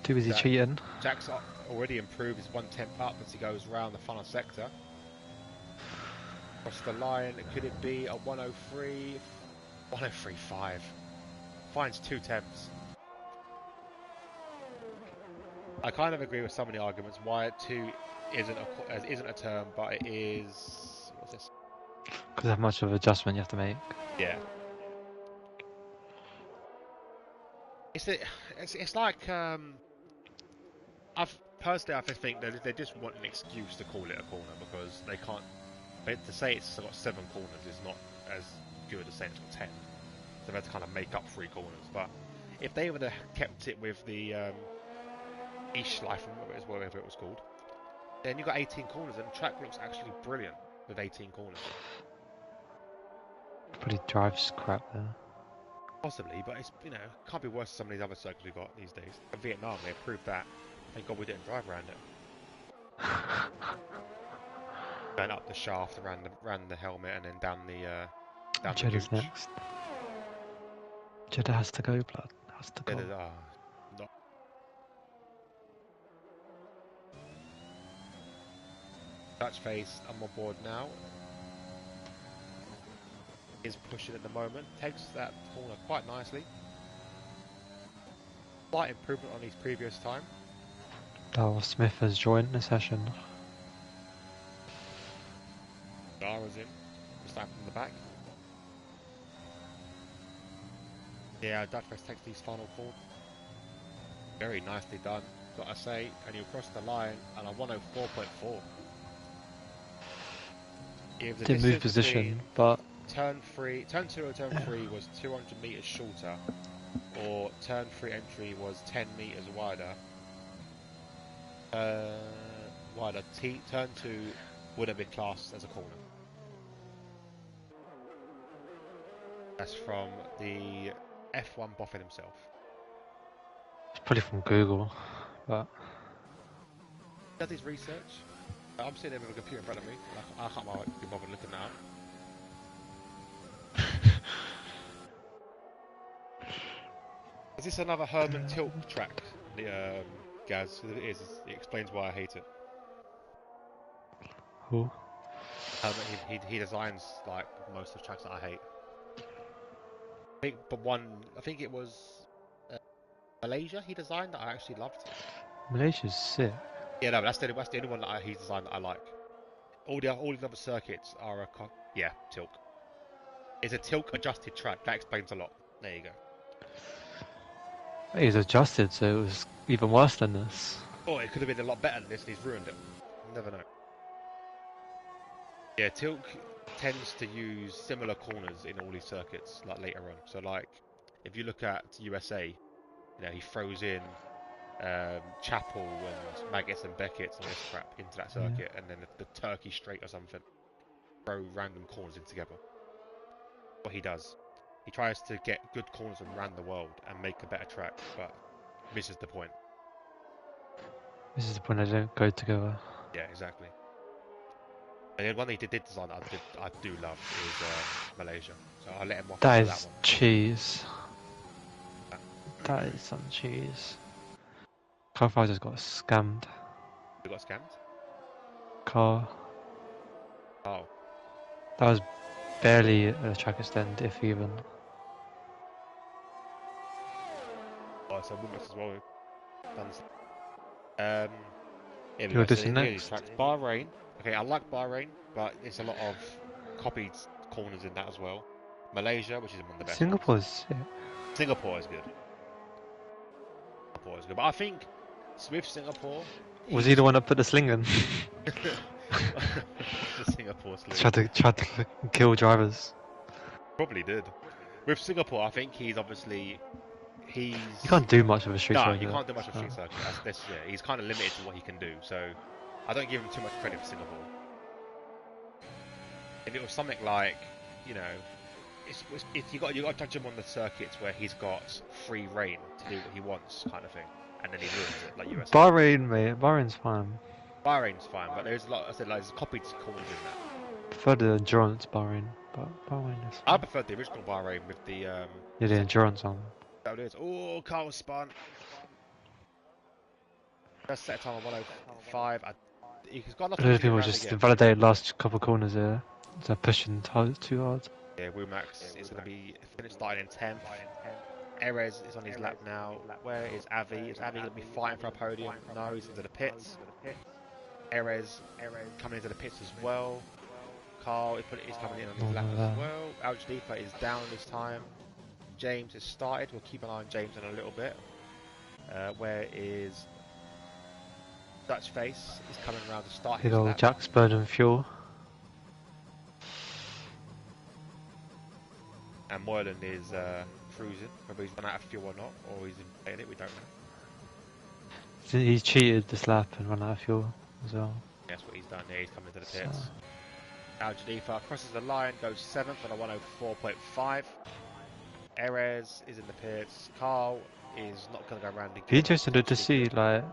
Too busy cheating. Jack's already improved his 1/10 up as he goes round the final sector. Across the line, could it be a 103? 103.5. Finds 2 temps. I kind of agree with some of the arguments why 2 isn't a term, but it is. What's this? Because how much of adjustment you have to make. Yeah. It's like I think that they just want an excuse to call it a corner because they can't. To say it's got 7 corners is not as good as saying it's got 10. So they have to kind of make up 3 corners. But if they would have kept it with the Eastschleifen, whatever it was called, then you've got 18 corners and the track looks actually brilliant with 18 corners. Probably drives crap there. Possibly, but it's can't be worse than some of these other circuits we've got these days. In Vietnam, they proved that. Thank God we didn't drive around it. Going up the shaft, around the helmet, and then down the Jeddah's next. Jeddah has to go, blood. Has to go. Dutch face, I'm on board now. Is pushing at the moment. Takes that corner quite nicely. Slight improvement on his previous time. Darryl Smith has joined the session. Dara's in. Starting from the back. Yeah, Dutch face takes these final corners. Very nicely done, gotta say. And you cross the line at a 104.4. If the Didn't move distance position, between but turn 2 and turn 3 was 200 meters shorter, or turn 3 entry was 10 meters wider, turn 2 would have been classed as a corner. That's from the F1 Boffin himself. it's probably from Google. But He does his research. I'm sitting there with a computer in front of me. I can't be bothered looking that up. Is this another Herman Tilk track, Gaz? It is. It explains why I hate it. who? He designs like most of the tracks that I hate. I think it was Malaysia he designed that I actually loved. Malaysia's sick. Yeah, no, but that's the only one that he's designed that I like. All the other circuits are Tilk. It's a Tilk adjusted track. That explains a lot. There you go. He's adjusted, so it was even worse than this. Oh, it could have been a lot better than this, and he's ruined it. You never know. Yeah, Tilk tends to use similar corners in all these circuits, like later on. So, like, if you look at USA, he throws in Chapel and Maggots and Beckett's and all this crap into that circuit, and then the Turkey Straight or something. Throw random corners in together. What he does, he tries to get good corners from around the world and make a better track, but misses the point. This is the point, they don't go together. Yeah, exactly. And the one he did design that I do love is Malaysia. So I'll let him off That for is that one. cheese. That is some cheese. Car just got scammed. You got scammed? Car. Oh. That was barely a track extend, if even. Oh, so Wilmot as well. Done. Here we You're go. So dissing here's next. tracks. Bahrain. Okay, I like Bahrain, but there's a lot of copied corners in that as well. Malaysia, which is one of the best ones. Singapore's sick. Singapore is good. But I think with Singapore, Was he the one that put the sling in? the Singapore sling. tried to kill drivers. Probably did. With Singapore, I think he's You can't do much of a street no, circuit. you can't do much of street circuit. He's kind of limited to what he can do. So I don't give him too much credit for Singapore. If it was something like, you got to judge him on the circuits where he's got free reign to do what he wants, kind of thing, and then he ruins it, like USA. Bahrain, mate. Bahrain's fine. Bahrain's fine, but there's a lot. I said like there's copied corners in that. Prefer the endurance Bahrain, but Bahrain is fine. I prefer the original Bahrain with the Yeah, the endurance on. that it is. Oh, Carl spun. First set time on 105. He's got nothing I to don't do think it was around just again. validated last couple of corners there. They're pushing too hard. Yeah, Wumax is going to be finished starting in 10th. Erez is on his lap now. Where is Avi? Is Avi going to be fighting for a podium? No, he's into the pits. Erez coming into the pits as well. Carl is coming in on his lap as well. Al-Jadifa is down this time. James has started. We'll keep an eye on James in a little bit. Where is Dutch Face? Is coming around to start his Big old lap. Jack's burning fuel. And Moylan is cruising. Whether he's run out of fuel or not, or he's in it, we don't know. He cheated this lap and run out of fuel as well. That's what he's done there. He's coming to the pits. Al-Jadifa crosses the line, goes 7th on a 104.5. Erez is in the pits. Carl is not going to go around again. Be interested to see like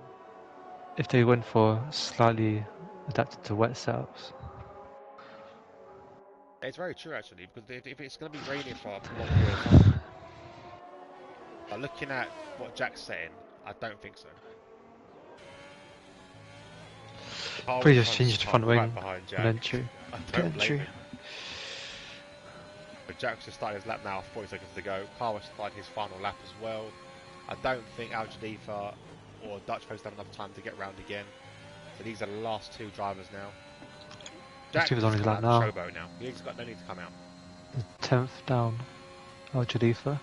if they went for slightly adapted to wet setups. It's very true actually, because if it's going to be raining for a long period of time, looking at what Jack's saying, I don't think so. Carl was Probably just trying to changed the start front right wing behind on Jack. entry. I Pit don't blame entry. him. But Jack's just started his lap now, 40 seconds to go. Carl has started his final lap as well. I don't think Al Jadifa or Dutch Post have enough time to get round again. So these are the last two drivers now. Jack Jadifa's can on just his come lap out of now. the showboat now. He's got no need to come out. 10th down. Oh, Jadifa.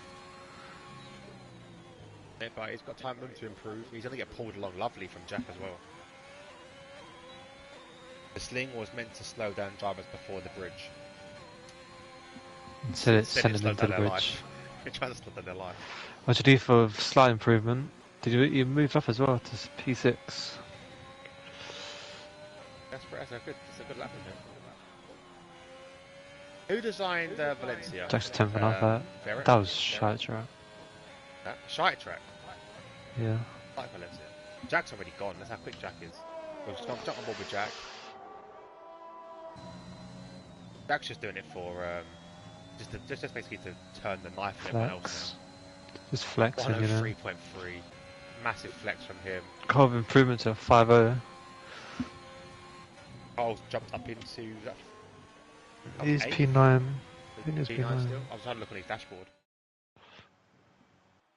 Yeah, but he's got time room to improve. He's going to get pulled along lovely from Jack as well. The sling was meant to slow down drivers before the bridge. Instead it's Instead it sending slowed them to down the their bridge. life. It tries to slow down their life. Oh, Jadifa with slight improvement. Did you move up as well to P6? That's a good lap from him. Who designed Valencia? Jack's 10th and that. Ferret? That was shite track. Shite track. Yeah. Like Valencia. Jack's already gone. That's how quick Jack is. We'll just jump on board with Jack. Jack's just doing it for just basically to turn the knife on everyone else now. Just flexing, you know. 103.3. Massive flex from him. Kind of improvement to 5.0. Carl's jumped up into that. He's 8th. P9. I think it's P9 P9. still. I was trying to look on his dashboard.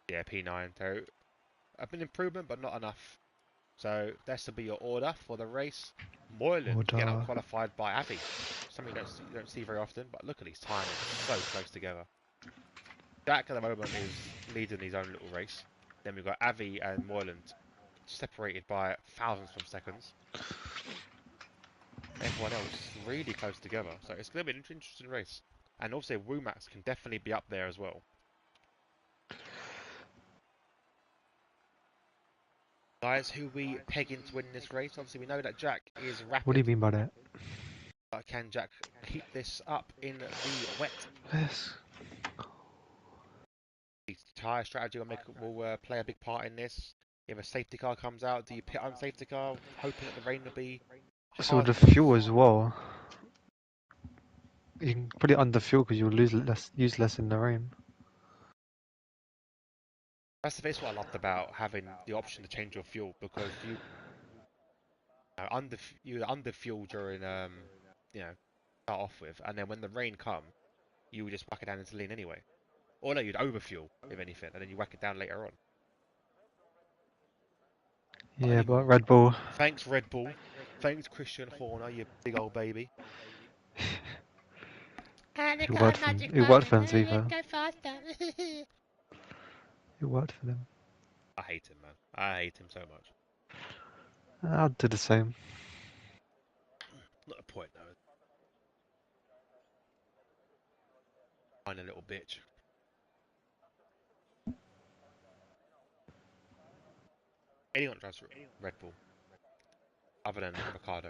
Yeah, P9. So a bit improvement, but not enough. So this will be your order for the race. Moylan getting out qualified by Avi. Something you don't see very often, but look at these timings, so close together. Jack at the moment is leading his own little race. Then we've got Avi and Moylan separated by thousands of seconds. Everyone else really close together, so it's going to be an interesting race. And also Womax can definitely be up there as well. Guys, who we pegging to win this race? Obviously we know that Jack is rapid. What do you mean by that? Can Jack keep this up in the wet? Yes. The tyre strategy will play a big part in this. If a safety car comes out, do you pit on safety car, hoping that the rain will be So hard the enough? fuel as well. You can put it under fuel because you'll use less in the rain. That's what I loved about having the option to change your fuel, because you under fuel during start off with, and then when the rain come, you would just whack it down into lean anyway. Or no, you'd overfuel if anything, and then you whack it down later on. Yeah, but Red Bull. Thanks Red Bull. Thanks Christian Horner, you big old baby. It worked for them, to be fair. It worked for them. I hate him, man. I hate him so much. I'd do the same. Not a point, though. Fine, a little bitch. Anyone drives Red Bull, other than Ricardo.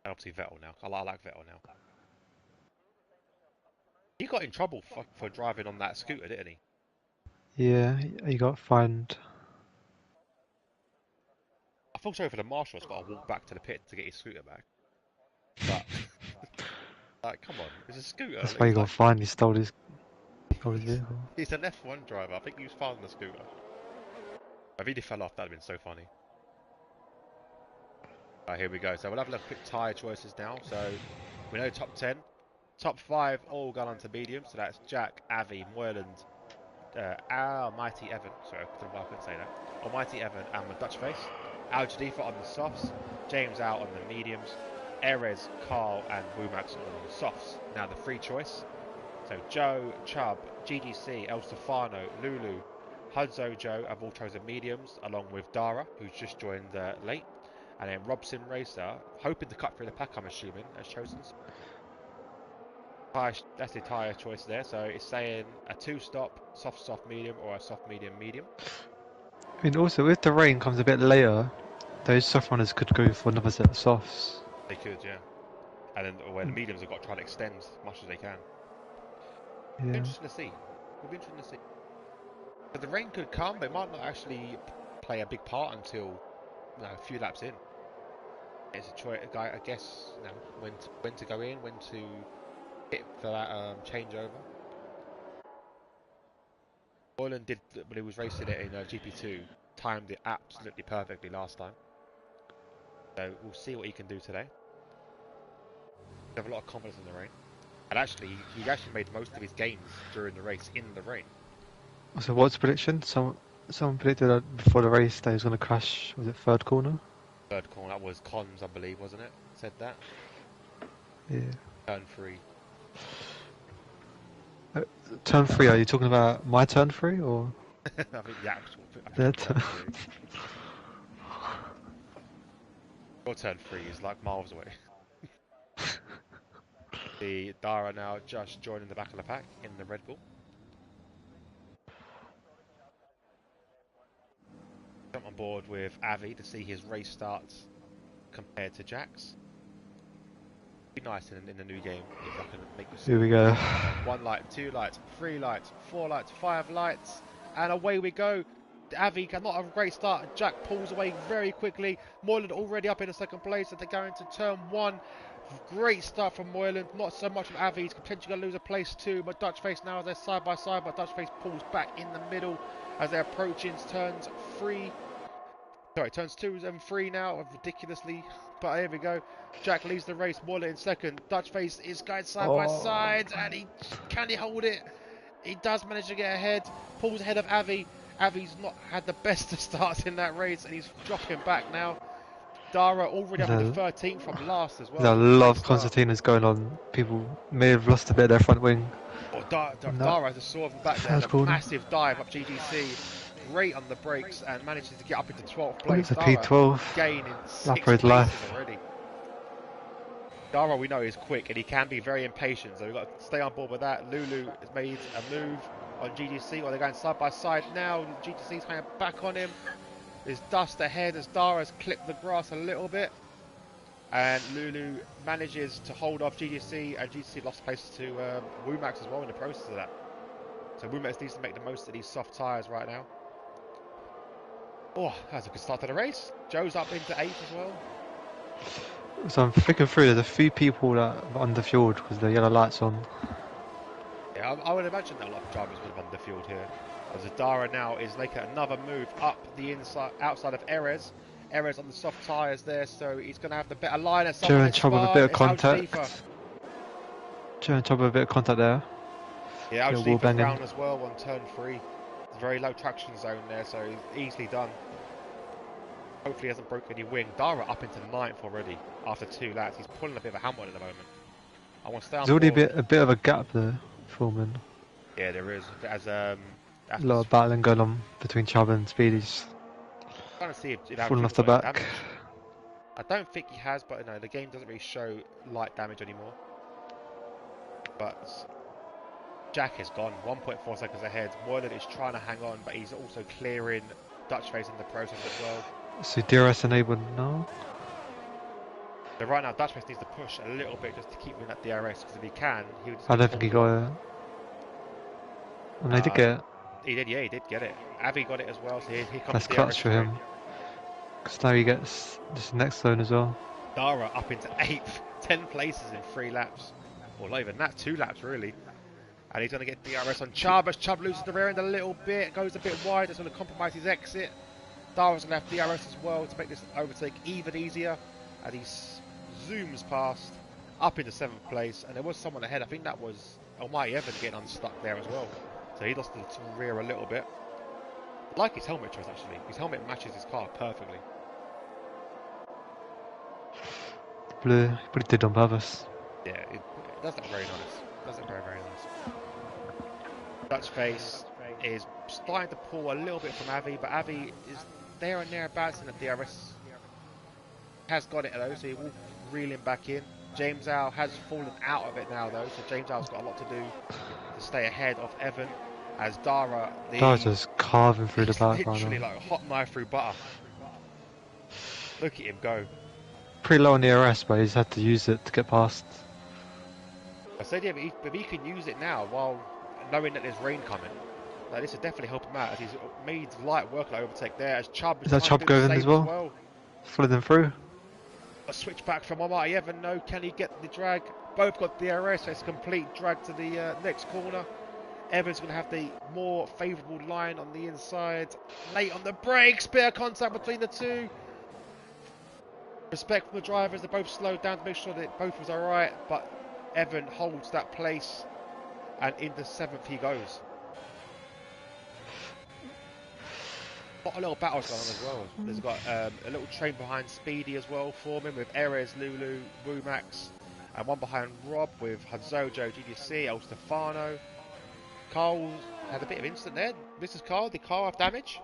And obviously Vettel now. I like Vettel now. He got in trouble for driving on that scooter, didn't he? Yeah, you got fined. I feel sorry for the marshal. Has got to walk back to the pit to get his scooter back. But like, come on, it's a scooter. That's why you got fined. He stole his vehicle. He's an F1 driver. I think he was fine on the scooter. If he did fell off, that'd have been so funny. Right, here we go. So we'll have a look at quick tyre choices now. So we know top 10. Top 5 all gone onto medium. So that's Jack, Avi, Moyland, Almighty Evan. Sorry, I couldn't say that. Almighty Evan and the Dutch face. Al Jadifa on the softs. James out on the mediums. Erez, Carl and Wumax on the softs. Now the free choice. So Joe, Chubb, GGC, El Stefano, Lulu, Hudzo Joe have all chosen mediums, along with Dara, who's just joined late. And then Robson Racer, hoping to cut through the pack, I'm assuming, has chosen. That's the tyre choice there. So it's saying a 2-stop, soft, medium, or a soft, medium. I mean, also, if the rain comes a bit later, those soft runners could go for another set of softs. They could, yeah. And then where the mediums have got to try to extend as much as they can. Yeah. Interesting to see. It'll be interesting to see. But the rain could come, but it might not actually play a big part until a few laps in. It's a choice, I guess, when to go in, when to hit for that changeover. Moylan did, when he was racing it in GP2, timed it absolutely perfectly last time. So we'll see what he can do today. He have a lot of confidence in the rain. And actually, he actually made most of his gains during the race in the rain. So what's the prediction? Someone predicted that before the race that he was going to crash. Was it third corner? Third corner, that was Cons, I believe, wasn't it? Said that. Yeah. Turn 3. Turn 3. Are you talking about my turn 3 or? I think the actual Their turn turn. 3. Your turn 3 is like miles away. The Dara now just joining the back of the pack in the Red Bull. Jump on board with Avi to see his race starts compared to Jack's. Be nice in the new game if I can make this. Here we go. 1 light, 2 lights, 3 lights, 4 lights, 5 lights, and away we go. Avi cannot have a great start. Jack pulls away very quickly. Moylan already up in the second place, and they're going to turn 1. Great start from Moylan. Not so much from Avi. He's potentially going to lose a place too. But Dutch Face now they're side by side. But Dutch Face pulls back in the middle as they're approaching turns 3. Sorry, turns 2 and 3 now, ridiculously. But here we go. Jack leads the race. Moylan in second. Dutch Face is going side by side, and can he hold it? He does manage to get ahead. Pulls ahead of Avi. Avi's not had the best of starts in that race, and he's dropping back now. Dara already up in the 13th from last as well. There's a lot of concertinas going on. People may have lost a bit of their front wing. Oh, Dara just saw them back there. A massive dive up GGC. Great on the brakes and manages to get up into 12th place. It's a P12. Gaining 6 places already. Dara we know is quick and he can be very impatient, so we've got to stay on board with that. Lulu has made a move on GGC, or they're going side by side now. GGC's hanging back on him. There's dust ahead as Dara's clipped the grass a little bit. And Lulu manages to hold off GGC, and GGC lost place to Womax as well in the process of that. So Womax needs to make the most of these soft tyres right now. Oh, that's a good start to the race. Joe's up into 8th as well. So I'm thinking through, there's a few people that are underfueled because the yellow light's on. Yeah, I would imagine that a lot of drivers would have underfueled here. As Adara now is making another move up the inside, outside of Erez. Erez on the soft tyres there, so he's going to have the better line. Joe in trouble with a bit of contact. Joe in trouble with a bit of contact there. Yeah, Algelifa's round as well on turn 3. It's a very low traction zone there, so he's easily done. Hopefully he hasn't broken any wing. Dara up into 9th already after 2 laps. He's pulling a bit of a hammer at the moment. I want to stay on board. There's already a bit of a gap there, forming. Yeah, there is. As a lot of battling going on between Chubb and Speedy's. Trying to see if falling off the back. Damage. I don't think he has, but no, the game doesn't really show light damage anymore. But Jack is gone, 1.4 seconds ahead. Moylan is trying to hang on, but he's also clearing Dutch Face in the process as well. So DRS enabled now? So right now Dutch Face needs to push a little bit just to keep in that DRS, because if he can, he would just I don't think he got it. And they did get it. He did, yeah, he did get it. Avi got it as well, so here comes That's the clutch for him. Because now he gets this next zone as well. Dara up into 8th, 10 places in 3 laps. Or not even that, 2 laps really. And he's going to get DRS on Chubb as Chubb loses the rear end a little bit, goes a bit wide, it's going to compromise his exit. Dara's going to have DRS as well to make this overtake even easier. And he zooms past, up into 7th place. And there was someone ahead, I think that was Almighty Evan getting unstuck there as well. So he lost the rear a little bit. I like his helmet choice actually. His helmet matches his car perfectly. Blue, he probably did on purpose. Yeah, it does look very nice. It does look very, very nice. Dutch Face is starting to pull a little bit from Avi, but Avi is there and thereabouts in the DRS. Has got it though, so he will reel him back in. James Al has fallen out of it now though, so James Al's got a lot to do to stay ahead of Evan. As Dara, Dara's just carving through the back. Literally like a hot knife through butter. Look at him go. Pretty low on the DRS, but he's had to use it to get past. I said, yeah, but he can use it now while knowing that there's rain coming. Like, this will definitely help him out as he's made light work like overtake there. As Chubb is that Chubb going as well? Follow them through. A switch back from Almighty Evan. No, can he get the drag? Both got DRS, so it's a complete drag to the next corner. Evans going to have the more favourable line on the inside. Late on the brakes, bit of contact between the two. Respect from the drivers, they both slowed down to make sure that both was alright, but Evan holds that place and into 7th he goes. Got a little battle going on as well. There's got a little train behind Speedy as well, forming with Erez, Lulu, Wumax, and one behind Rob with Hanzojo, GDC, El Stefano. Carl had a bit of incident there. This is Carl. Did Carl have damage?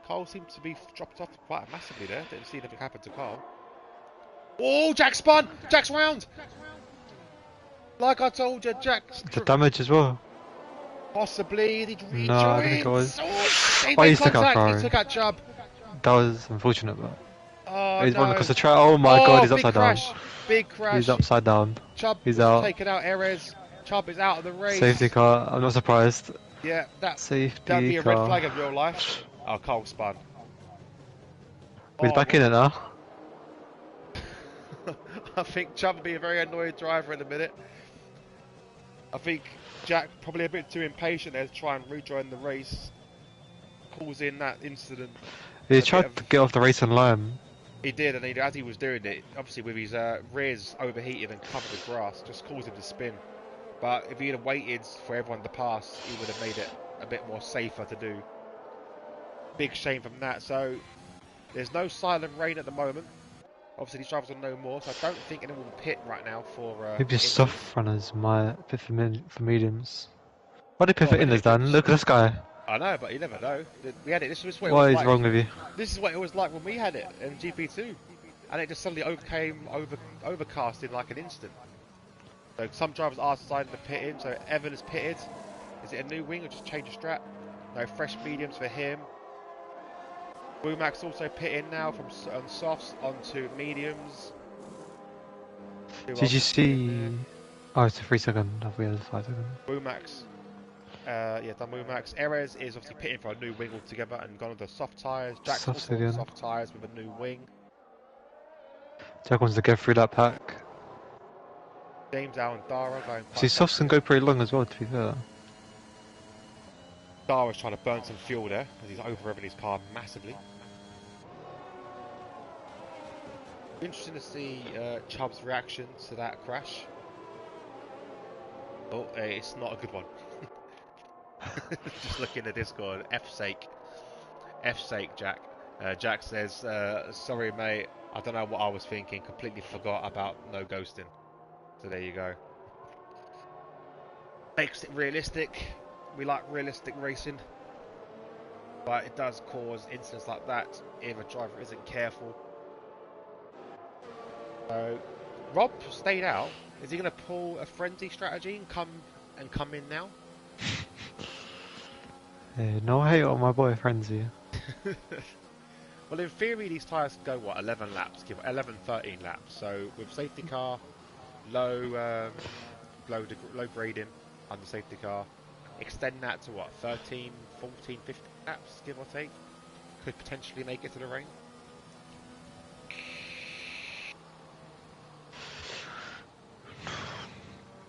Carl seemed to be dropped off quite massively there. Didn't see anything happen to Carl. Oh, Jack spun! Jack's round! Like I told you, Jack's... The damage as well. Possibly. Did he No, I don't think it was. They Oh, made he took out contact. Ferrari. He took out Chubb. That was unfortunate, but Oh, he's no. running across the track. Oh my god, he's big upside crash. down. Big crash. He's upside down. Chubb He's was out. taken out. Erez. Chubb is out of the race. Safety car. I'm not surprised. Yeah, that'd Safety be a red car. flag in real life. Oh, Cole spun. He's back in it now. I think Chubb will be a very annoyed driver in a minute. I think Jack probably a bit too impatient there to try and rejoin the race, causing that incident. He tried to get off the racing line. He did, and as he was doing it, obviously with his rears overheated and covered with grass, just caused him to spin. But if he'd have waited for everyone to pass, he would have made it a bit more safer to do. Big shame from that. So there's no silent rain at the moment. Obviously these drivers are no more, so I don't think anyone will pit right now for... Maybe just soft runners might pit for mediums. Why did they pit for inners, Dan? Look at this guy. I know, but you never know. We had it. This was what it What was is like. wrong with you? This is what it was like when we had it in GP2, and it just suddenly overcast in like an instant. So some drivers are deciding to pit in. So Evan has pitted. Is it a new wing or just change the strap? No, fresh mediums for him. Wumax also pit in now from softs onto mediums. Did you see? Oh, it's a 3 second. I thought it was 5 seconds. Wumax. Yeah, done Wumax. Erez is obviously pitting for a new wing altogether and gone with the soft tyres. Jack's Softs also on again. soft tyres with a new wing. Jack wants to go through that pack. James, Al and Dara going. See, softs can go pretty long as well, to be fair. Dara's trying to burn some fuel there as he's over-revving his car massively. Interesting to see Chubb's reaction to that crash. Oh, it's not a good one. Just looking at Discord, F sake, Jack. Jack says, sorry mate, I don't know what I was thinking, completely forgot about no ghosting. So there you go. Makes it realistic. We like realistic racing. But it does cause incidents like that if a driver isn't careful. So, Rob stayed out. Is he going to pull a frenzy strategy and come in now? Yeah, no hate on my boy Frenzy. Well, in theory, these tyres go, what, 11 laps? Give 11, 13 laps. So, with safety car, low grading under safety car, extend that to, what, 13, 14, 15 laps, give or take? Could potentially make it to the rain.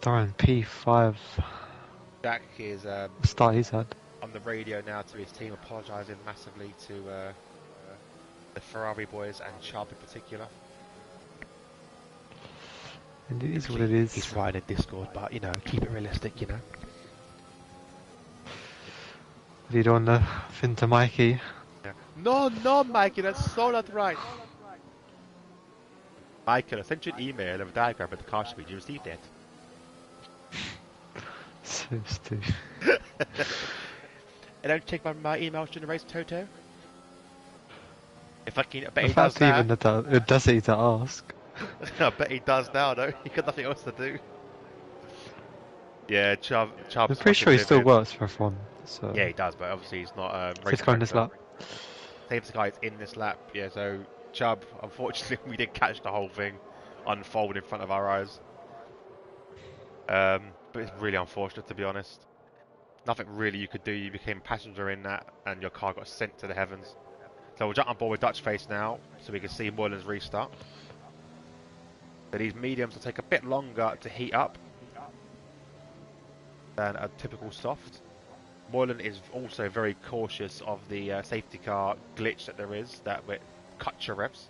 Darren P5. Jack is Start he's had. on the radio now to his team, apologising massively to the Ferrari boys and Chubb in particular. And it is what it is. He's writing in Discord, but you know, keep it realistic, you know. You don't want to fin to Mikey. Yeah. No, Mikey, that's so not right. Michael, I sent you an email of a diagram of the car speed. You received it. So stupid. I don't check my emails during the race, Toto. If I can, I bet The he does fact now. even that it does it to ask. I bet he does now, though. He got nothing else to do. Yeah, Chubb's I'm pretty sure he still livid. works for F1. So Yeah, he does, but obviously he's not race he's going this lap. Safety car is in this lap, yeah, so Chubb, unfortunately, we didn't catch the whole thing unfold in front of our eyes. But it's really unfortunate, to be honest. Nothing really you could do. You became a passenger in that, and your car got sent to the heavens. So we'll jump on board with Dutch Face now, so we can see Moylan's restart. So these mediums will take a bit longer to heat up than a typical soft. Moylan is also very cautious of the safety car glitch that there is that will cut your revs.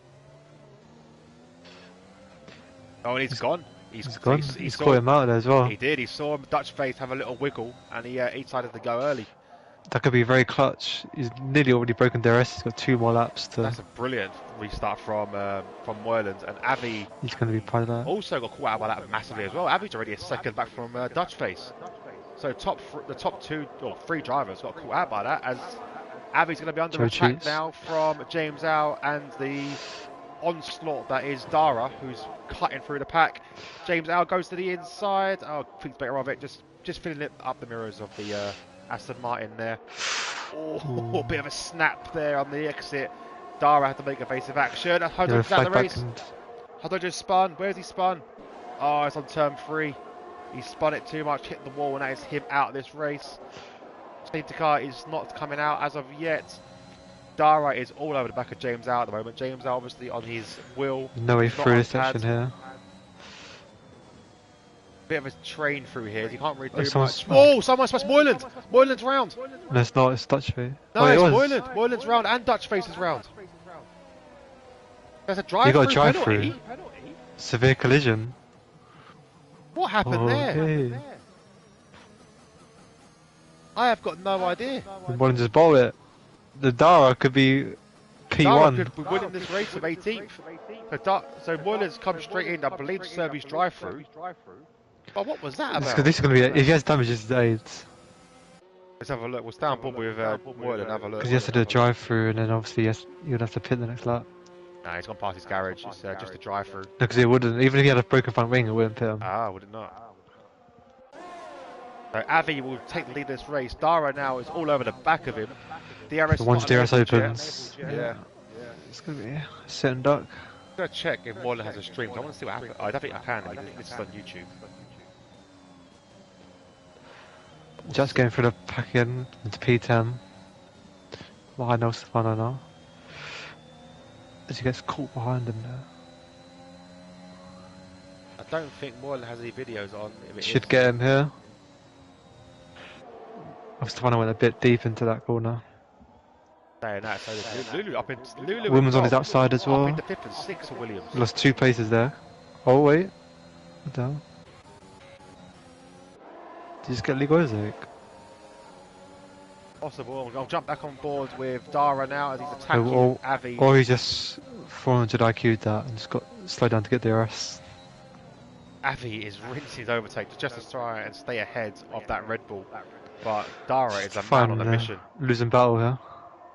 Oh, and he's gone. He's gone. He's caught him out there as well. He did. He saw him, Dutch face have a little wiggle, and he decided to go early. That could be very clutch. He's nearly already broken DRS. He's got 2 more laps to. That's a brilliant restart from Moylan's, and Avi. He's going to be proud of that. Also got caught out by that massively as well. Avi's already a second back from Dutch face. So the top 2 or 3 drivers got caught out by that, as Avi's going to be under attack now from James Al and the onslaught that is Dara, who's cutting through the pack. James Al goes to the inside. Oh, thinks better of it. Just filling it up the mirrors of the Aston Martin there. Oh, bit of a snap there on the exit. Dara had to make evasive action. Hodod's out the race. Hodod just spun. Where's he spun? Oh, it's on turn 3. He spun it too much, hit the wall, and that is him out of this race. Safety car is not coming out as of yet. Dara is all over the back of James Al at the moment. James Al obviously on his wheel. No way through this section here. Bit of a train through here. You can't really do much. Oh, someone smashed Moylan. Moylan's round. No, it's not. It's Dutch face. No, it's Moylan. Moylan's round and Dutch face is round. There's a drive-through penalty. Severe collision. What happened there? I have got no idea. Moylan just bowled it. The Dara could be P1. Dara could be winning this race of 18th. So Moylan's come straight in, I believe, service drive-through. But what was that about? This is going to be it. If he has damages, it's AIDS. Let's have a look. We'll stay on board with Moylan and have a look. Because he has to do a drive-through, and then obviously you'd have to pit the next lap. Nah, he's gone past his garage. It's just a drive-through. No, because it wouldn't. Even if he had a broken front wing, it wouldn't pit him. Ah, would it not? So Avi will take the lead of this race. Dara now is all over the back of him. DRS so once DRS opens, yeah. It's going to be a sit and duck. I'm going to check if Moylan has a stream. I want to see what happens. I don't think I can. This is on YouTube. Just going through the pack again into P10. Behind El Stefano now. As he gets caught behind him there. I don't think Moylan has any videos on. Should get him here. El Stefano went a bit deep into that corner. Saying that, so Lulu up in Lulu. Williams on his outside as well. Up into 5th and 6th for Williams. Lost 2 places there. Oh wait. What the hell? Did he just get legal Isaac? Possible. I'll jump back on board with Dara now as he's attacking Avi. Or he just 400 IQ'd that and just got slowed down to get DRS. Avi is rinsing his overtake just to try and stay ahead of that Red Bull. But Dara is a man on a mission. Losing battle here.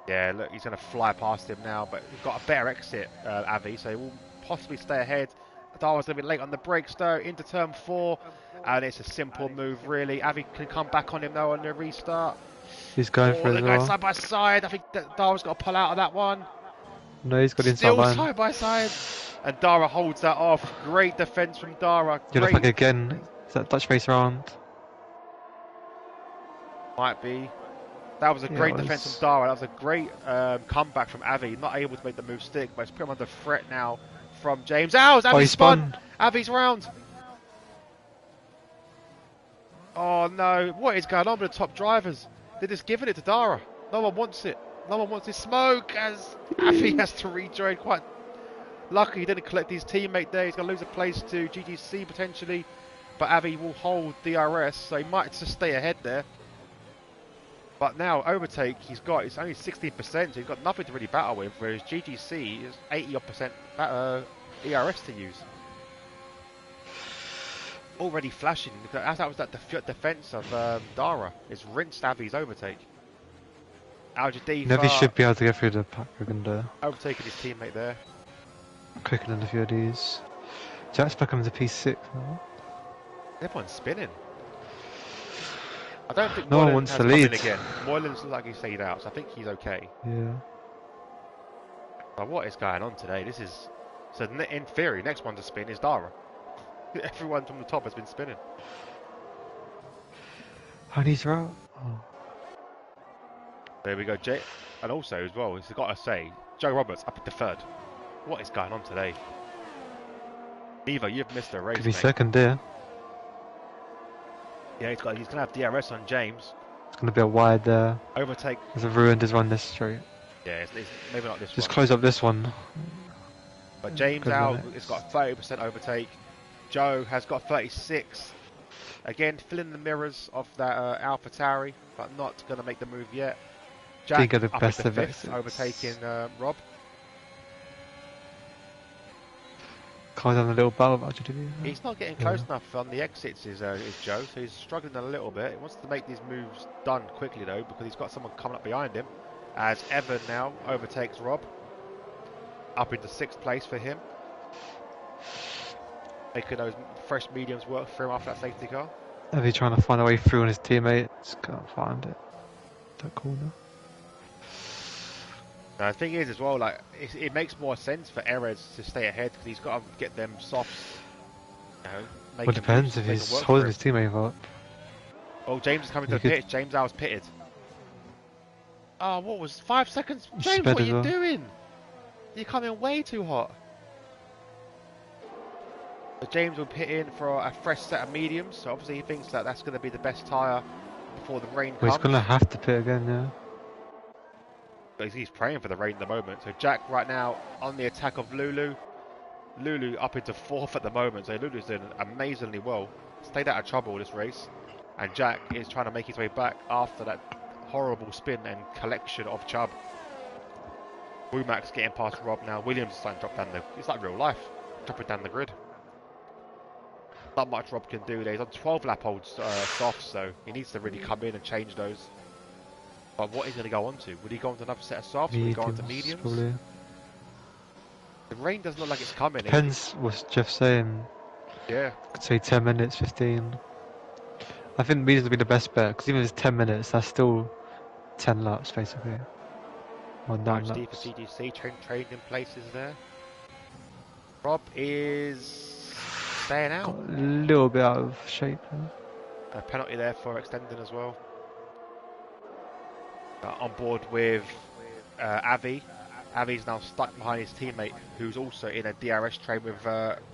Yeah, look, he's going to fly past him now, but he's got a better exit, Avi, so he will possibly stay ahead. Dara's a little bit late on the brakes though, into turn 4, and it's a simple move really. Avi can come back on him though on the restart. He's going for it as well. Side by side, I think that Dara's got to pull out of that one. No, he's got inside Still line. Side by side, and Dara holds that off. Great defence from Dara. You look like again, is that Dutch face round? Might be. That was a great defence from Dara. That was a great comeback from Avi. Not able to make the move stick, but it's put him under threat now from James. Ow, Avi spun. Avi's round. Oh no, what is going on with the top drivers? They're just giving it to Dara. No one wants it. No one wants his smoke as Avi has to rejoin. Quite lucky he didn't collect his teammate there. He's going to lose a place to GGC potentially. But Avi will hold DRS, so he might just stay ahead there. But now overtake he's got, it's only 16%, so he's got nothing to really battle with, whereas GGC is 80% ERS to use. Already flashing, as that was that defence of Dara, it's rinsed Avi's overtake. Al-Jadifa Nevi should be able to get through the pack and overtaking his teammate there. Quicker than a few of these. Jack's back into P6 now. Everyone's spinning. I don't think no Moylan one wants has to come lead. in again. Moylan's like he's stayed out, so I think he's okay. Yeah. But what is going on today? This is... So in theory, next one to spin is Dara. Everyone from the top has been spinning. And he's out. Oh. There we go, Jay. And also as well, he's got to say, Joe Roberts up at the 3rd. What is going on today? Eva, you've missed a race. Could be mate. second there. Yeah, he's going to have DRS on James. It's going to be a wide there. Overtake. There's a ruined his run this straight. Yeah, it's maybe not this Just one. close up this one. But James Good Al run, has got 30% overtake. Joe has got 36. Again, filling the mirrors of that AlphaTauri, but not going to make the move yet. Jack Think of the up best into of 5th, exits. overtaking Rob. Car's on a little battle about to do. He's not getting close enough on the exits, is Joe, so he's struggling a little bit. He wants to make these moves done quickly, though, because he's got someone coming up behind him. As Evan now overtakes Rob. Up into 6th place for him. Making those fresh mediums work for him after that safety car. Are he trying to find a way through on his teammates? Can't find it. That corner. Now, the thing is, as well, like it makes more sense for Erez to stay ahead because he's got to get them softs. You know, Well, it depends if he's holding his teammate up. Oh, James is coming to the pitch. James Al was pitted. Oh, what was 5 seconds? James, what are you doing? You're coming way too hot. So James will pit in for a fresh set of mediums. So obviously he thinks that that's going to be the best tyre before the rain comes. He's going to have to pit again, yeah. But he's praying for the rain at the moment. So Jack right now on the attack of Lulu. Lulu up into 4th at the moment. So Lulu's doing amazingly well. Stayed out of trouble this race. And Jack is trying to make his way back after that horrible spin and collection of Chubb. Womack's getting past Rob now. Williams is starting to drop down the... It's like real life. Dropping down the grid. Not much Rob can do there. He's on 12 lap old softs, so he needs to really come in and change those. But what is he going to go on to? Would he go on to another set of softs? Would he go on to mediums? Probably. The rain doesn't look like it's coming. Depends what Jeff's saying. Yeah. Could say 10 minutes, 15. I think mediums would be the best bet, because even if it's 10 minutes, that's still 10 laps, basically. Or 9 laps. for CGC, trained in places there. Rob is staying out. Got a little bit out of shape. A penalty there for extending as well. On board with Avi. Avi's now stuck behind his teammate, who's also in a DRS train with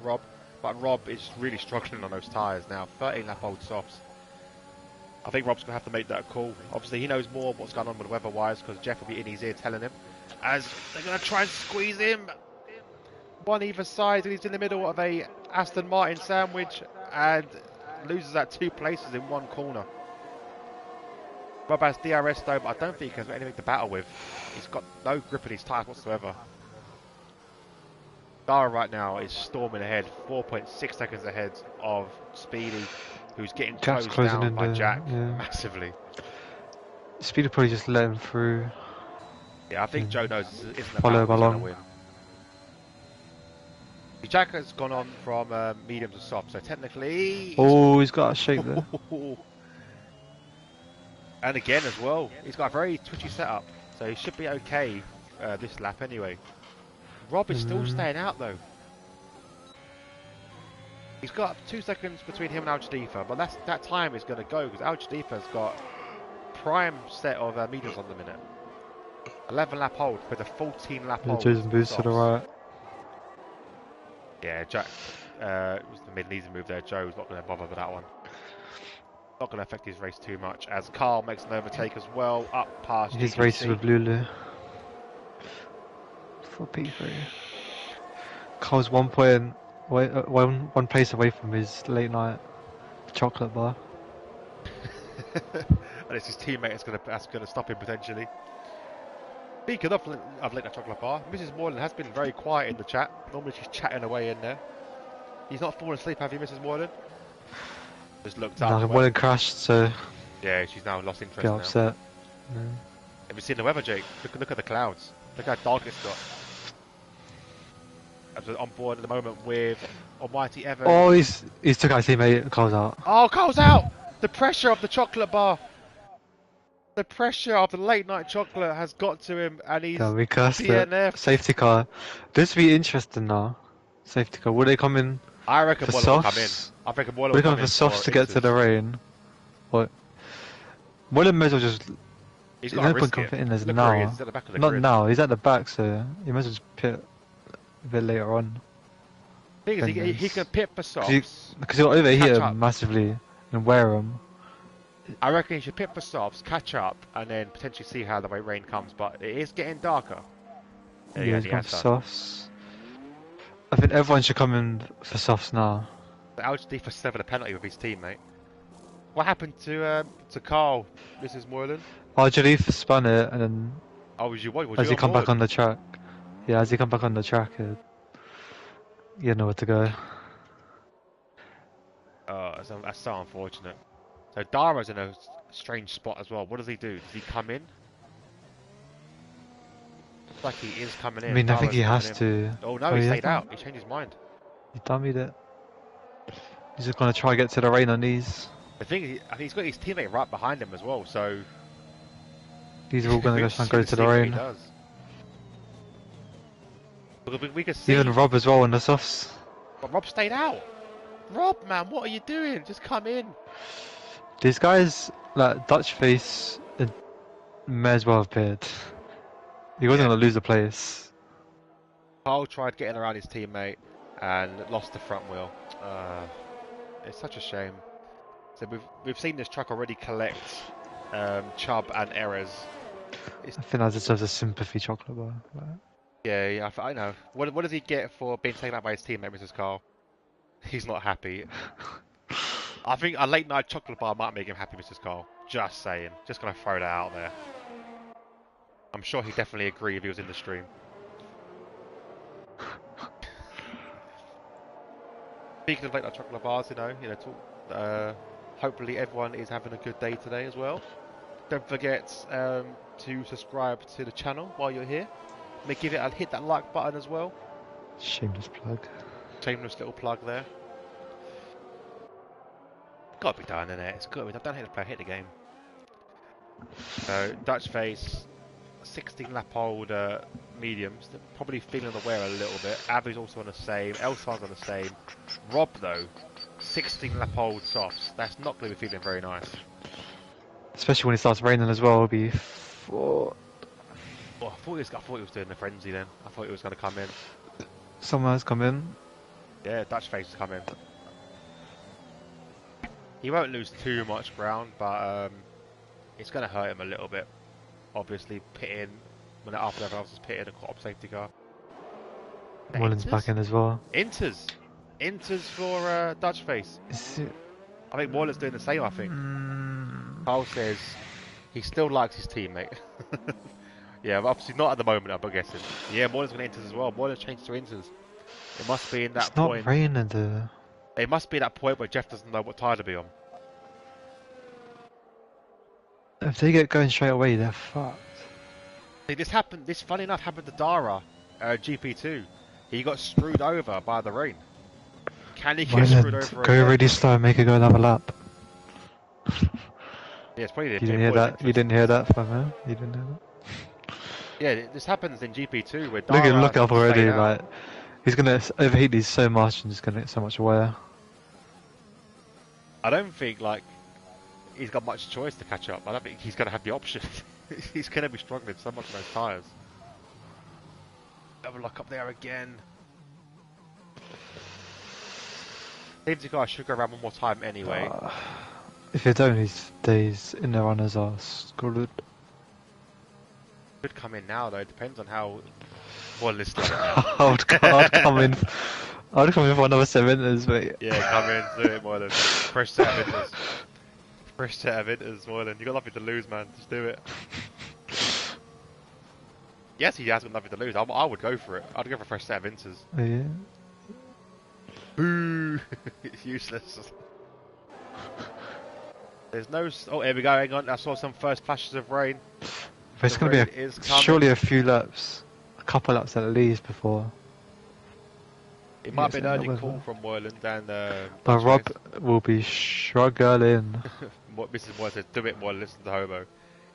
Rob. But Rob is really struggling on those tyres now. 13 lap old softs. I think Rob's going to have to make that call. Obviously, he knows more what's going on with weather-wise because Jeff will be in his ear telling him. As they're going to try and squeeze him. One either side, and he's in the middle of a Aston Martin sandwich and loses at 2 places in one corner. Rob has DRS though, but I don't think he has got anything to battle with. He's got no grip in his tyres whatsoever. Dara right now is storming ahead, 4.6 seconds ahead of Speedy, who's getting closed down by Jack massively. Speedy probably just let him through. Yeah, I think Joe knows this isn't a battle he's going to win. Jack has gone on from medium to soft, so technically... Oh, he's got a shape there. And again as well, he's got a very twitchy setup, so he should be okay this lap anyway. Rob is still staying out though. He's got 2 seconds between him and Al Jadifa, but that time is going to go because Al Jadifa's got prime set of mediums on the minute. 11 lap hold with a 14 lap hold. Joe's boost to the right. Yeah, Jack it was the mid-easy move there. Joe's not going to bother with that one. Not going to affect his race too much as Carl makes an overtake as well up past his DGC. races with Lulu for P3. Carl's 1 point away, one place away from his late night chocolate bar. And it's his teammate that's going to stop him potentially. Speaking of late night chocolate bar, Mrs. Moreland has been very quiet in the chat. Normally she's chatting away in there. He's not fallen asleep, have you, Mrs. Moreland? Just looked up. No, Moreland crashed, so yeah, she's now lost interest. Get upset. Now. Have you seen the weather, Jake? Look at the clouds. Look how dark it's got. I'm on board at the moment with Almighty Evan. Oh, he's took out his teammate. Carl's out. Oh, Carl's out! The pressure of the chocolate bar. The pressure of the late night chocolate has got to him, and he's DNF. Safety car. This will be interesting now. Safety car. Will they come in? I reckon for Waller will come in. I reckon Waller will come in for softs to get to the rain. What? Waller may as well just. He's got to risk it. In Look now. where he is. He's at the back of the Not grid. now. He's at the back, so he might as well just pit a bit later on. The thing is, he can pit for softs. Because he'll overheat him massively and wear him. I reckon he should pit for softs, catch up, and then potentially see how the way rain comes. But it is getting darker. There you Yeah, go, he's he gone has for done. softs. I think everyone should come in for softs now. The LGD for 7 a penalty with his teammate. What happened to Carl, Mrs. Moylan? Arjaleef spun it, and then Oh, was as you he on come back board? on the track, yeah, as he come back on the track, he had nowhere to go. Oh, that's so unfortunate. So Dara's in a strange spot as well. What does he do? Does he come in? It's like he is coming I in. mean, I think Dara's he coming has in. to. Oh no, Oh, he he stayed hasn't. out. He changed his mind. He dummied it. He's just gonna try to get to the rain on these. The thing is, I think he's got his teammate right behind him as well. So These are all gonna we go just try and go to the see what he rain. does. We could Even see, Rob as well on the softs. but Rob stayed out. Rob, man, what are you doing? Just come in. These guys, like Dutch face, it may as well have paired. He wasn't Yeah. gonna lose the place. Carl tried getting around his teammate and lost the front wheel. It's such a shame. So we've seen this truck already collect Chubb and errors. I think that deserves a sympathy chocolate bar. Like, Yeah, I know. What does he get for being taken out by his teammate, Mrs. Carl? He's not happy. I think a late night chocolate bar might make him happy, Mrs. Carl. Just saying. Just gonna throw that out there. I'm sure he'd definitely agree if he was in the stream. Speaking of late night chocolate bars, hopefully everyone is having a good day today as well. Don't forget to subscribe to the channel while you're here. Hit that like button as well. shameless plug. Shameless little plug there. Got to be done, innit? It's got to be done. Don't hate the player, hit the game. So Dutch face, 16 lap old mediums. They're probably feeling the wear a little bit. Avi's also on the same. Elstar's on the same. Rob though, 16 lap old softs. That's not going to be feeling very nice. Especially when it starts raining as well, it'll be. Oh, Oh, I thought he was doing the frenzy then. I thought he was going to come in. someone has come in. Yeah, Dutch face has come in. He won't lose too much ground, but it's going to hurt him a little bit. Obviously, pitting when after everyone else is pitted and caught up safety car. Mullins back in as well. Inters for Dutch face. I think Waller's doing the same. I think. Carl says he still likes his teammate. Yeah, but obviously not at the moment. I'm guessing. Yeah, Waller's going to Inters as well. Waller's changed to Inters. It must be in that It's point. not raining though. It must be that point where Jeff doesn't know what tyre to be on. If they get going straight away, they're fucked. See, this funny enough happened to Dara, GP2. He got screwed over by the rain. Can he get screwed Mullins, over go again? really slow and make it go another lap. Yeah, it's probably You didn't hear that? You didn't hear that from him? You didn't hear that? Yeah, this happens in GP2 where Dara Look up already, stayed out. like he's gonna overheat these so much and just gonna get so much wear. I don't think like he's got much choice to catch up. I don't think he's going to have the option. He's going to be struggling so much on those tyres. Have a look up there again. Seems like I should go around one more time anyway. If you don't, these days in the runners are screwed. Could come in now though. It depends on how well it's done. I'd come in. I'd come in for another 7 minutes, mate. Yeah, come in, do it, Moylan. Fresh set of inters. Fresh set of inters, Moylan. You got nothing to lose, man. Just do it. Yes, he has got nothing to lose. I would go for it. I'd go for a fresh set of inters. Yeah. Boo! It's useless. There's no. Oh, here we go. Hang on. I saw some first flashes of rain. But it's The gonna be rain is coming. surely a few laps, a couple laps at least before. It might be an Yes, early another call one. from Moyland and. But Rob will be struggling. What Mrs. Moylan says, do it, Moylan. Listen to Hobo.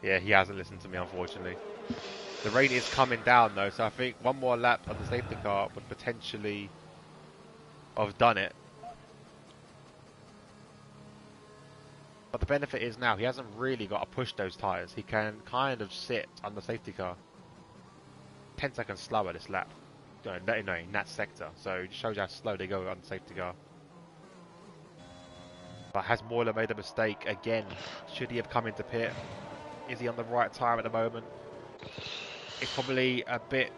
Yeah, he hasn't listened to me, unfortunately. The rain is coming down though, so I think one more lap on the safety car would potentially have done it. But the benefit is now he hasn't really got to push those tyres. He can kind of sit on the safety car. 10 seconds slower this lap. No, in that sector. So it shows how slow they go on the safety car. But has Moyler made a mistake again? Should he have come into pit? Is he on the right time at the moment? It's probably a bit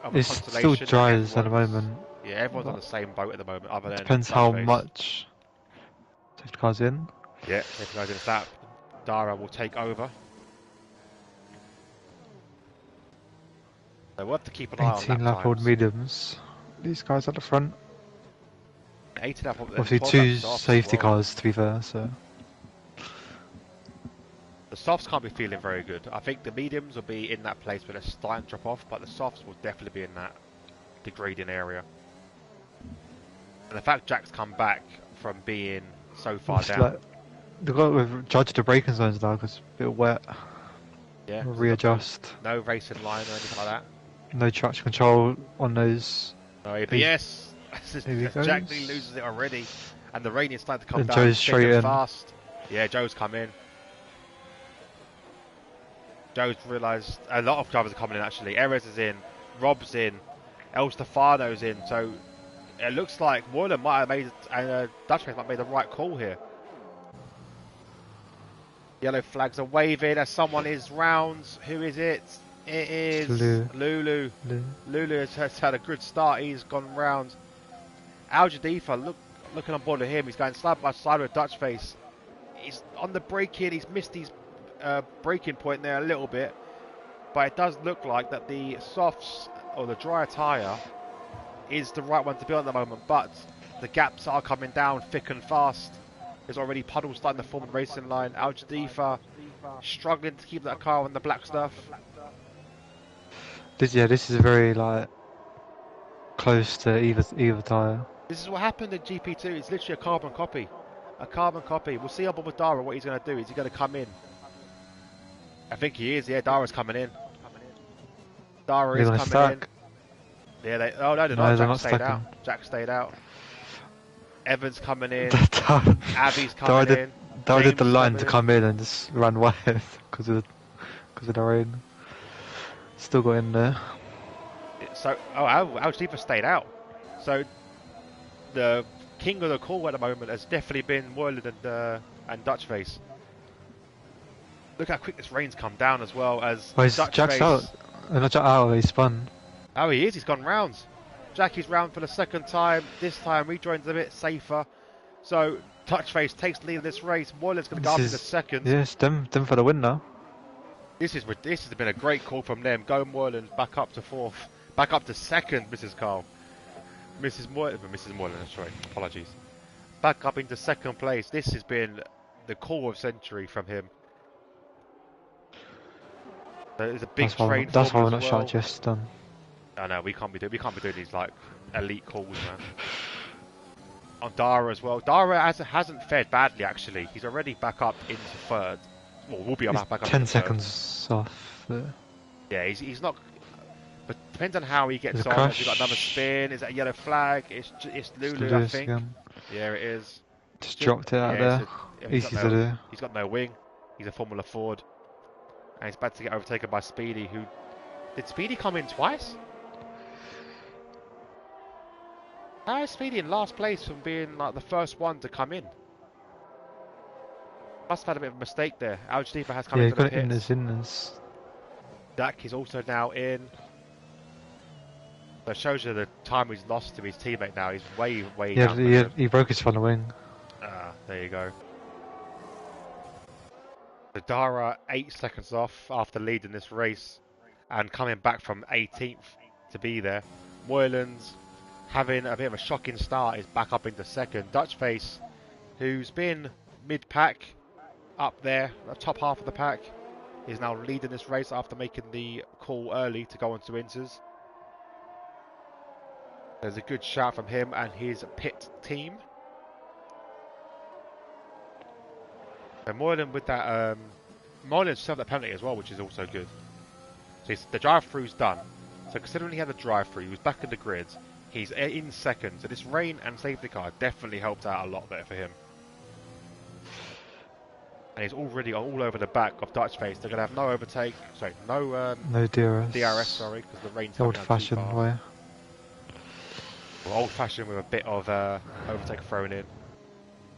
of a It's still consolation. dry at the moment. Yeah, everyone's on the same boat at the moment, other than Depends how Dutch Face. much safety car's in. Yeah, safety car's in sap. Dara will take over. So we'll have to keep an eye on 18 lap lap old times. mediums. These guys at the front. 18 lap old. Obviously 2 safety cars to be fair, so. The softs can't be feeling very good. I think the mediums will be in that place where they're starting to drop off, but the softs will definitely be in that degrading area. And the fact Jack's come back from being so far down. Like, they've got to judge the braking zones now because it's a bit wet. Yeah. Readjust. No racing line or anything like that. No traction control on those. No ABS. Jack Lee loses it already. And the rain is starting to come and down Joe's straight in. fast. Yeah, Joe's come in. Joe's realised a lot of drivers are coming in actually. Erez is in, Rob's in, El Stefano's in. So it looks like Moyler might have made, and Dutchman might have made the right call here. Yellow flags are waving as someone is round. Who is it? It is Lulu. Lulu has had a good start. He's gone round. Al Jadifa, looking on board with him. He's going side by side with Dutch Face. He's on the braking. He's missed his braking point there a little bit. But it does look like that the softs or the dry tyre is the right one to be on at the moment. But the gaps are coming down thick and fast. There's already puddles starting to form the racing line. Al Jadifa struggling to keep that car on the black stuff. This is very like close to either tyre. This is what happened in GP2. It's literally a carbon copy. A carbon copy. We'll see on board with Dara what he's going to do. Is he going to come in? I think he is. Yeah, Dara's coming in. Dara is coming in. Yeah, they're not. Jack stayed out. Jack stayed out. Evans coming in. Abby's coming in. Dara did the line to come in and just ran wide because of the rain. Still got in there. So, Al Jadifa stayed out. So, the king of the call at the moment has definitely been Moylan and Dutch Face. Look how quick this rain's come down as well as Jack's out. Not Jack out, he spun. Oh, he is. He's gone rounds. Jackie's round for the second time. This time rejoins a bit safer. So, Dutch Face takes the lead in this race. Moylan's going to go up in the second. Yes, them for the win now. This has been a great call from them. Go Moylan back up to fourth. Back up to second, Mrs. Carl. Mrs. Moylan, sorry. Apologies. Back up into second place. This has been the call of century from him. There's a big train. That's why we're not shot just done. I know we can't be doing these like elite calls, man. On Dara as well. Dara hasn't fared badly actually. He's already back up into third. Well, we'll be back up. 10 seconds off there. Yeah, he's not. But depends on how he gets on. Has he got another spin? Is that a yellow flag? It's Lulu, I think. Again. Yeah, it is. Just dropped it out there. Easy to do. He's got no wing. He's a Formula Ford. And he's about to get overtaken by Speedy, who... Did Speedy come in twice? How is Speedy in last place from being like the first one to come in? Must have had a bit of a mistake there. Al Jadifa has come into the pits. Dak is also now in. That shows you the time he's lost to his teammate now. He's way down. He broke his front wing. Ah, there you go. So Dara 8 seconds off after leading this race and coming back from 18th to be there. Moylan's having a bit of a shocking start, is back up into second. Dutch Face, who's been mid-pack up there, the top half of the pack, is now leading this race after making the call early to go onto Inters. There's a good shout from him and his pit team. And Moylan with that, Moylan served that penalty as well, which is also good. So the drive-through's done. So considering he had a drive-through, he was back in the grids. He's in second. So this rain and safety car definitely helped out a lot better for him. And he's already all over the back of Dutch Face. They're going to have no overtake. Sorry, no DRS. Sorry, because the rain's coming down too fast. Old-fashioned way. Well, old-fashioned with a bit of overtake thrown in.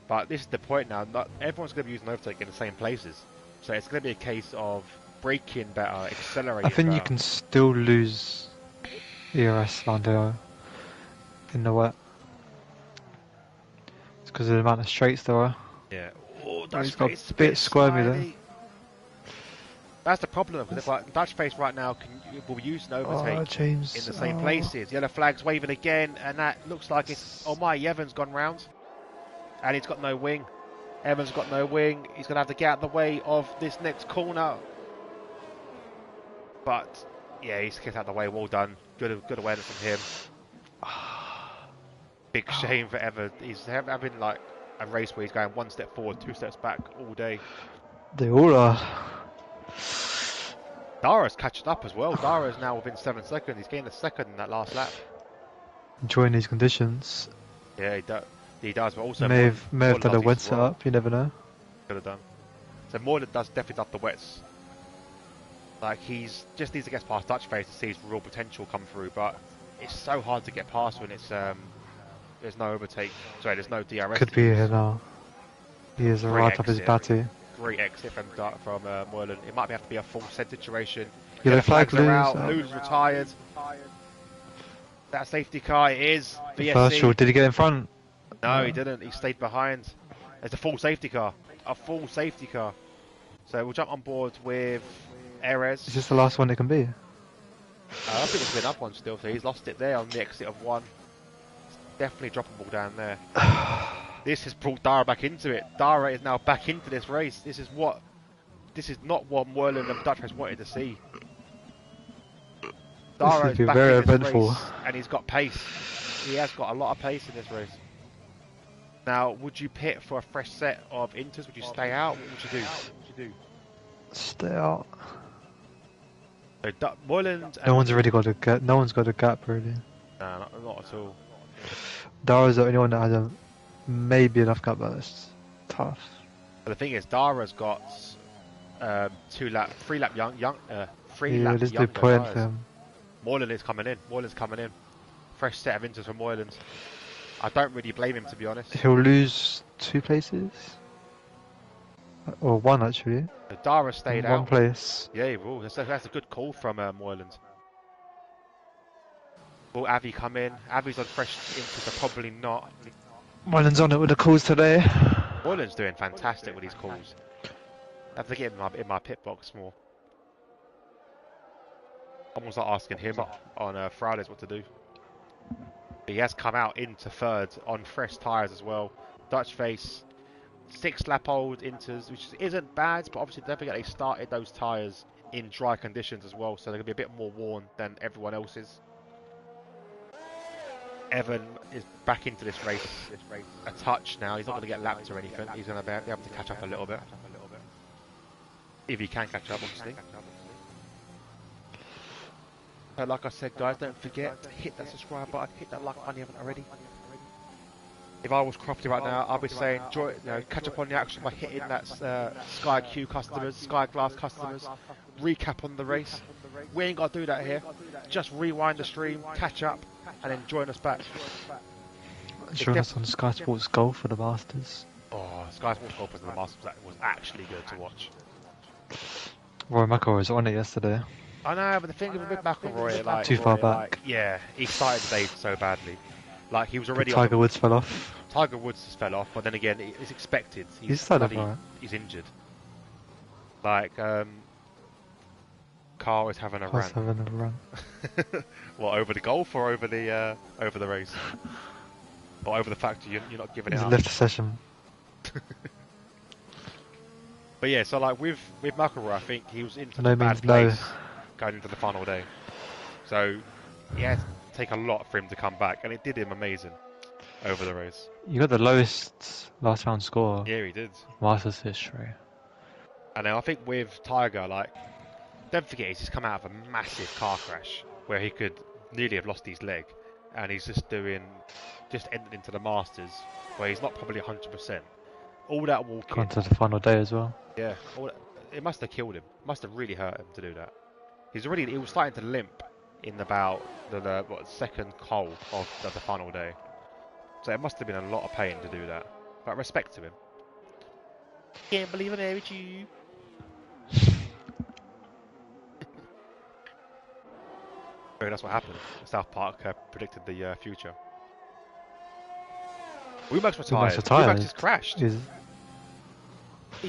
But this is the point now. Not everyone's going to be using overtake in the same places, so it's going to be a case of braking better, accelerating I think better. you can still lose ERS Landau in the wet. It's because of the amount of straights there are. Yeah. Oh, Oh, Dutch he's got face a bit squirmy there. slimy. That's the problem because Dutch face right now will be using overtake James. in the same places. Yellow flag's waving again, and that looks like it's. Oh my, Evans gone round, and he's got no wing. Evans got no wing. He's going to have to get out of the way of this next corner. But yeah, he's kicked out of the way. Well done. Good awareness from him. Big shame for Evans. He's having like a race where he's going one step forward, two steps back all day. They all are. Dara's catching up as well. Dara's now within 7 seconds. He's gained a second in that last lap. Enjoying these conditions. Yeah, he does. But also May have done a wet as setup. You never know. Could have done. So Moreland does definitely love the wets. Like he's just needs to get past Dutch face to see his real potential come through. But it's so hard to get past when it's there's no overtake. Sorry, there's no DRS. Could be here now. He is right up his batty. Great exit from Moreland. It might have to be a full set situation. Yellow flag lose. Lose retired. That safety car is VSC. First short, did he get in front? No, he didn't. He stayed behind. It's a full safety car. A full safety car. So we'll jump on board with Erez. Is this the last one it can be? I think it's been up one still, so he's lost it there on the exit of one. It's definitely droppable down there. This has brought Dara back into it. Dara is now back into this race. This is not what Moreland and Dutch Race wanted to see. Dara is back very in this eventful. race, and he's got pace. He has got a lot of pace in this race. Now, would you pit for a fresh set of inters? Would you stay out? What would you do? Stay out. So Moreland. No one's already got a gap. No one's got a gap really. No, not at all. Dara's the only one that has a maybe enough gap, but it's tough. But the thing is, Dara's got 3 lap There's no point for him. Moreland is coming in. Fresh set of inters for Moreland. I don't really blame him, to be honest. He'll lose 2 places, or 1 actually. So Dara stayed out. 1 place. Yeah, he will. That's a good call from Moreland. Will Avi come in? Avi's on fresh inters, so probably not. Moreland's on it with the calls today. Moreland's doing fantastic with these calls. I have to get him in my pit box more. Almost like asking him on Fridays what to do. But he has come out into third on fresh tyres as well. Dutch face, 6 lap old inters, which isn't bad, but obviously don't forget they started those tyres in dry conditions as well, so they're going to be a bit more worn than everyone else's. Evan is back into this race a touch now. He's not going to get lapped or anything. He's going to be able to catch up a little bit. If he can catch up, obviously. So like I said, guys, don't forget to hit that subscribe button, hit that like button if you haven't already. If I was Crofty right now, I'd be saying, catch up on the action by hitting that Sky Q customers, Sky Glass customers, recap on the race. We ain't got to do that here. Just rewind the stream, catch up, and then join us back. Join us on Sky Sports Golf for the Masters. Oh, Sky Sports Golf for the Masters was actually good to watch. Roy McIlroy was on it yesterday. I know, but the thing with McIlroy, like too far back. Yeah, he started the day so badly. Like he was already. Tiger Woods fell off. Tiger Woods just fell off, but then again, it's expected. He's started right. He's injured. Like Carl is having a run. What, over the golf or over the race? Or over the fact you're not giving it up? He's left the session. But yeah, so like with McIlroy, I think he was in such a bad place going into the final day. So he had to take a lot for him to come back, and it did him amazing over the race. You got the lowest last round score. Yeah, he did. Masters history. And then I think with Tiger, like, don't forget he's just come out of a massive car crash where he could nearly have lost his leg, and he's just ended into the Masters where he's not probably 100%. All that walking. Gone to the final day as well. Yeah, it must have killed him. Must have really hurt him to do that. He was starting to limp in about the second hole of the final day. So it must have been a lot of pain to do that. Got respect to him. Can't believe I married you. That's what happened. South Park predicted the future. Womack's retired. Womack's just crashed. He's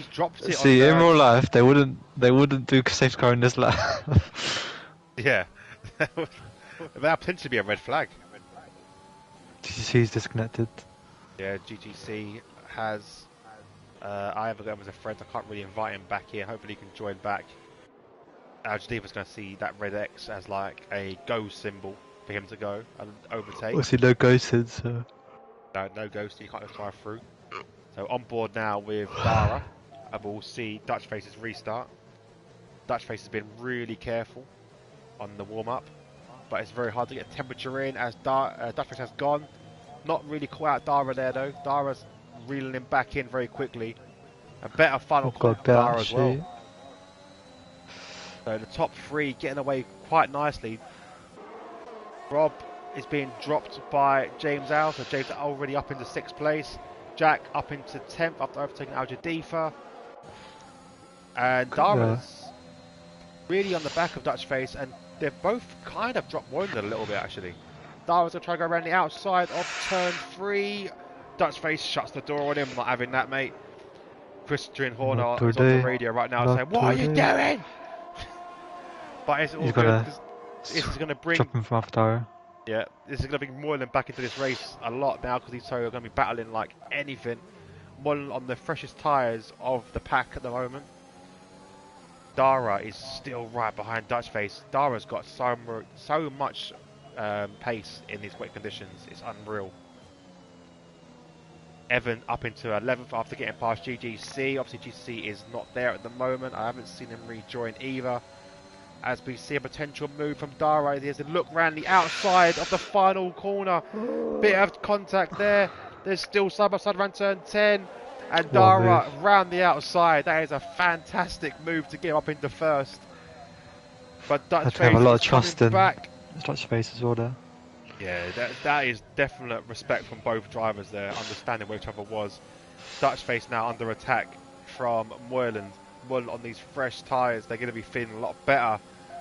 dropped it. See, in real life, they wouldn't do safe car in this lap. Yeah, that potentially be a red flag. GGC's disconnected. Yeah, GGC has. I have got him as a friend. I can't really invite him back here. Hopefully, he can join back. Algedeva's going to see that red X as like a go symbol for him to go and overtake. Obviously, no ghosted, so. No ghost, you can't drive through. So on board now with Dara, and we'll see Dutchface's restart. Dutchface has been really careful on the warm-up, but it's very hard to get temperature in as Dutchface has gone. Not really caught out Dara there though. Dara's reeling him back in very quickly. A better final call for Dara as well. So the top three getting away quite nicely. Rob is being dropped by James Al, so James already up into 6th place. Jack up into 10th after overtaking Algedefa. And Dara's really on the back of Dutchface, and they've both kind of dropped wounded a little bit actually. Dara's going to try to go around the outside of turn 3. Dutchface shuts the door on him, not having that, mate. Christian Horner is on the radio right now saying, "What are you doing?" But it's all good. This is going to bring... Drop him from after Dara. Yeah, this is going to bring Moylan back into this race a lot now because these two are going to be battling like anything. Moylan on the freshest tyres of the pack at the moment. Dara is still right behind Dutchface. Dara's got so much pace in these wet conditions. It's unreal. Evan up into 11th after getting past GGC. Obviously GGC is not there at the moment. I haven't seen him rejoin either. As we see a potential move from Dara, there's a look round the outside of the final corner. Bit of contact there. There's still side by side around turn 10. And Dara round the outside. That is a fantastic move to get up into first. But Dutchface have a lot of trust in Dutchface as well there. Yeah, that is definite respect from both drivers there, understanding where each other was. Dutchface now under attack from Moylan. Moylan on these fresh tyres, they're going to be feeling a lot better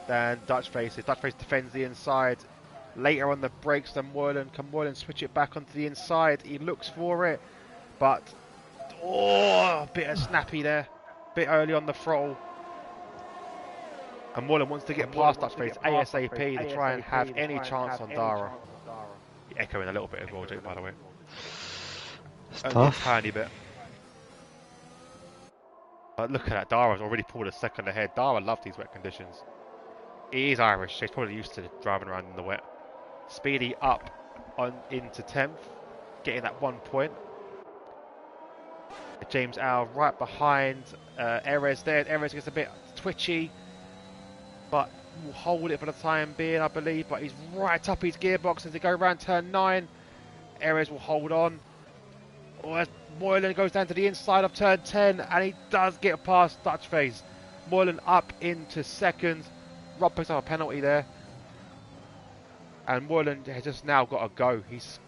than Dutchface is. Dutchface defends the inside later on the brakes than Moylan. Can Moylan switch it back onto the inside? He looks for it, but a bit of snappy there, bit early on the throttle. And Moylan wants to get past Dutchface ASAP to try and have any chance on Dara. Echoing a little bit as well, Jake, by the way. It's tough. A tiny bit. But look at that, Dara's already pulled a second ahead. Dara loves these wet conditions. He is Irish, so he's probably used to driving around in the wet. Speedy up into 10th, getting that 1 point. James Al right behind Erez there. Erez gets a bit twitchy, but will hold it for the time being, I believe. But he's right up his gearbox as they go around turn 9. Erez will hold on. As Moylan goes down to the inside of turn 10, and he does get past Dutchface. Moylan up into 2nd. Rob picks up a penalty there. And Moylan has just now got to go. He's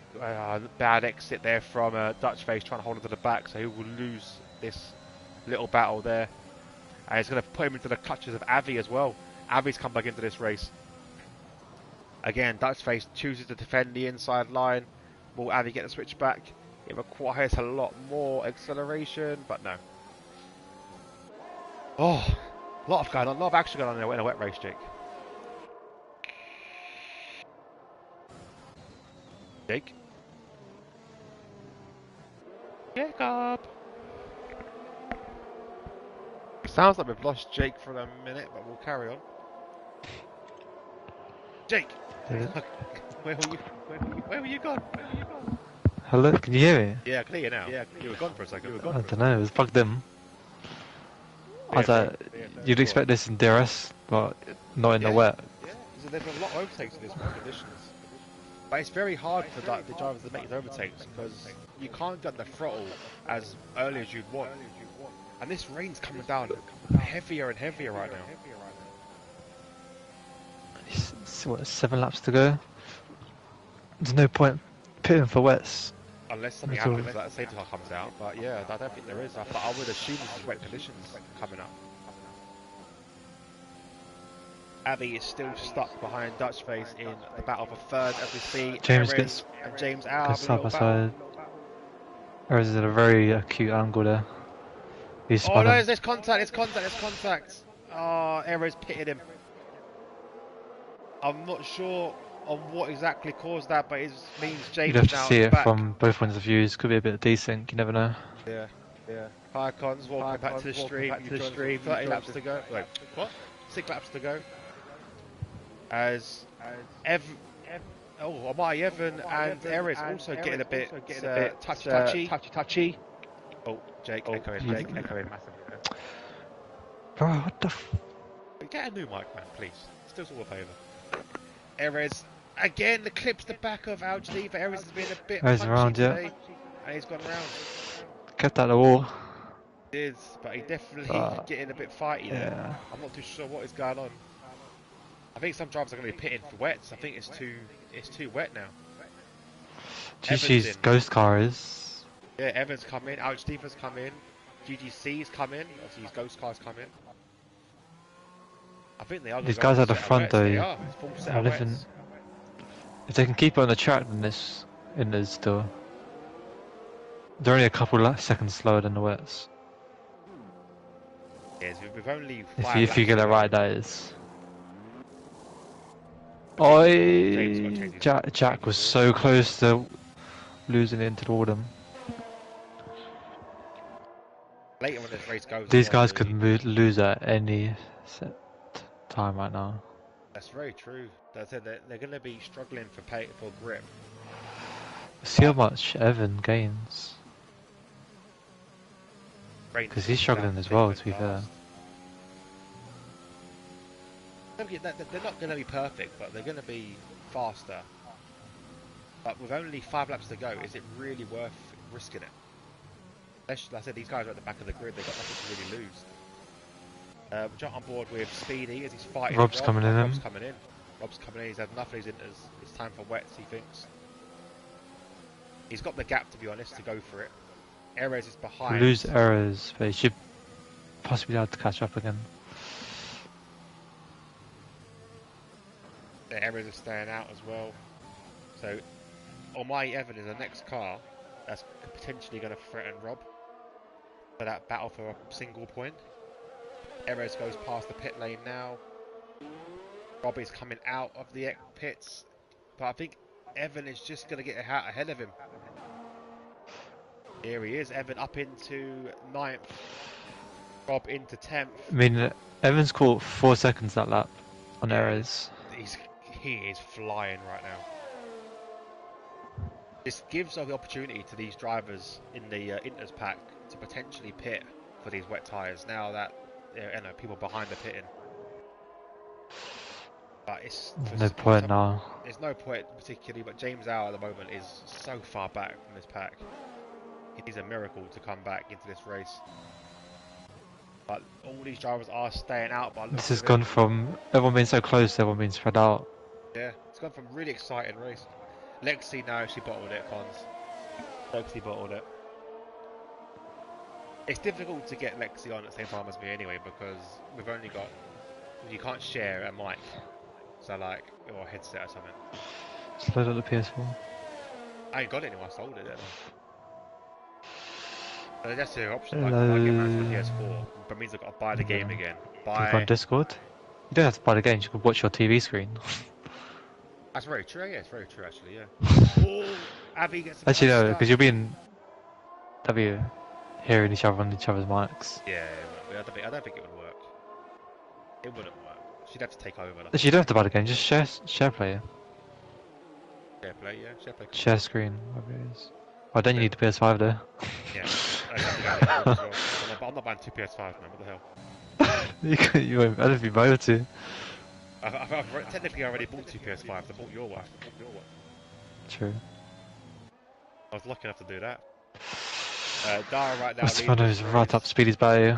bad exit there from Dutchface trying to hold him to the back, so he will lose this little battle there. And it's going to put him into the clutches of Avi as well. Avi's come back into this race. Again, Dutchface chooses to defend the inside line. Will Avi get the switch back? It requires a lot more acceleration, but no. Oh, a lot of action going on in a wet race, Jake. Jake? Jacob! Sounds like we've lost Jake for a minute, but we'll carry on. Jake! Where were you gone? Hello, can you hear me? Yeah, I can hear you now. Yeah, you were gone for a second. I don't know, it was plugged in. You'd expect this in DRS, but not in the wet. Yeah, so there's a lot of overtakes in these wet conditions. But it's very hard for the drivers to make these overtakes because you can't get the throttle as early as you'd want. And this rain's coming down heavier and heavier right now. What, 7 laps to go? There's no point pitting for wets Unless something That's all. happens, like the safety car comes out. But yeah, I don't think there is. But I would assume this is wet conditions coming up. Abbey is still stuck behind Dutch Face in the battle for third, as we see James Erez and James out gets having a side by little battle. side. Erez is at a very acute angle there. He's Oh spun no, him. there's contact, there's contact, there's contact. Oh, Erez pitted him. I'm not sure on what exactly caused that, but it means James You'd have to now see at the it back. from both points of views. Could be a bit of desync, you never know. Yeah, yeah. Hi Cons, welcome back to the stream. 30 laps to go. Wait, what? 6 laps to go. As Almighty Evan and Erez also getting a bit touchy. Oh, Jake echoing massively. Bro, what the f... Get a new mic, man, please. Still all a favour. Erez again clips the back of Aljadiva. Erez has been a bit Erez punchy around, yeah. today, and he's gone round. Kept out the wall. He is, but he's definitely But, getting a bit fighty there. yeah. I'm not too sure what is going on. I think some drivers are going to be pitting for wets. I think it's too wet now. GG's ghost car is. Yeah, Evans come in, Aljadiva's come in, GGC's come in, obviously his ghost car's come in. I think they are. These guys at the front though. They are. Full set of wets. If they can keep it on the track, then this is still. They're only a couple seconds slower than the wets. Yes, we've only If you get it right, that is. Oh, Jack was so close to losing it into the Autumn. Later when this race goes, These guys could lose at any set time right now. That's very true. That's it. They're going to be struggling for grip. See how much Evan gains. Because he's struggling as well, to be fair. They're not going to be perfect, but they're going to be faster. But with only 5 laps to go, is it really worth risking it? Like I said, these guys are at the back of the grid, they've got nothing to really lose. Jump on board with Speedy as he's fighting. Rob's coming in. Rob's coming in, he's had enough of his inters. It's time for wets, he thinks. He's got the gap, to be honest, to go for it. Erez is behind. Lose Erez, but he should possibly be able to catch up again. The Erez are staying out as well. So, Almighty Evan is the next car that's potentially going to threaten Rob for that battle for a single point. Erez goes past the pit lane now. Rob is coming out of the pits, but I think Evan is just going to get out ahead of him. Here he is, Evan up into 9th, Rob into 10th. I mean, Evan's caught 4 seconds that lap on Erez. He is flying right now. This gives the opportunity to these drivers in the Inters pack to potentially pit for these wet tyres now that people behind are pitting. But it's no point now. There's no point particularly, but James Hour at the moment is so far back from this pack. He needs a miracle to come back into this race. But all these drivers are staying out. But this has gone from everyone being so close to everyone being spread out. Yeah, it's gone from really exciting race. Lexi now, she bottled it, Cons. Lexi bottled it. It's difficult to get Lexi on at the same time as me anyway, because we've only got... You can't share a mic. So like, or a headset or something. Just load up the PS4. I ain't got it anymore, I sold it then. So that's the option, Hello. like, I get mine for the PS4, but it means I've got to buy the game again. Do you on Discord? You don't have to buy the game, you can watch your TV screen. That's very true, yeah, it's very true actually, yeah. Oh, Abby gets actually no, because you'll be in W hearing each other on each other's mics. Yeah, I don't think it would work. It wouldn't work. She'd have to take over. Actually, you don't have to buy the game, just share play. Share play, yeah, share play. Share screen, whatever it is. Well, then you need the PS5 there. Yeah, I'm not buying 2 PS5 man, what the hell? you won't, I don't think you'll be able to. I've technically already bought 2 PS5s, I bought your one. True. I was lucky enough to do that. Dara right now. Stefano's right up Speedy's by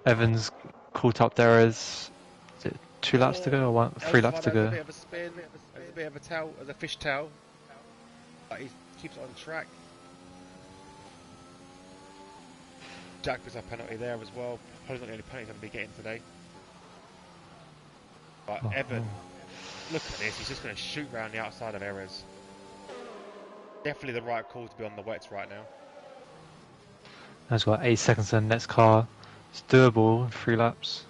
Evans caught up there as 2 laps to go or 3 laps to go. A bit of a spin, a bit of a tail, as a fish tail. But he keeps it on track. Jack was a penalty there as well. Probably not the only penalty I'm going to be getting today. But Oh, Evan, look at this. He's just going to shoot round the outside of Erez. Definitely the right call to be on the wets right now. He's got 8 seconds in the next car. It's doable in 3 laps.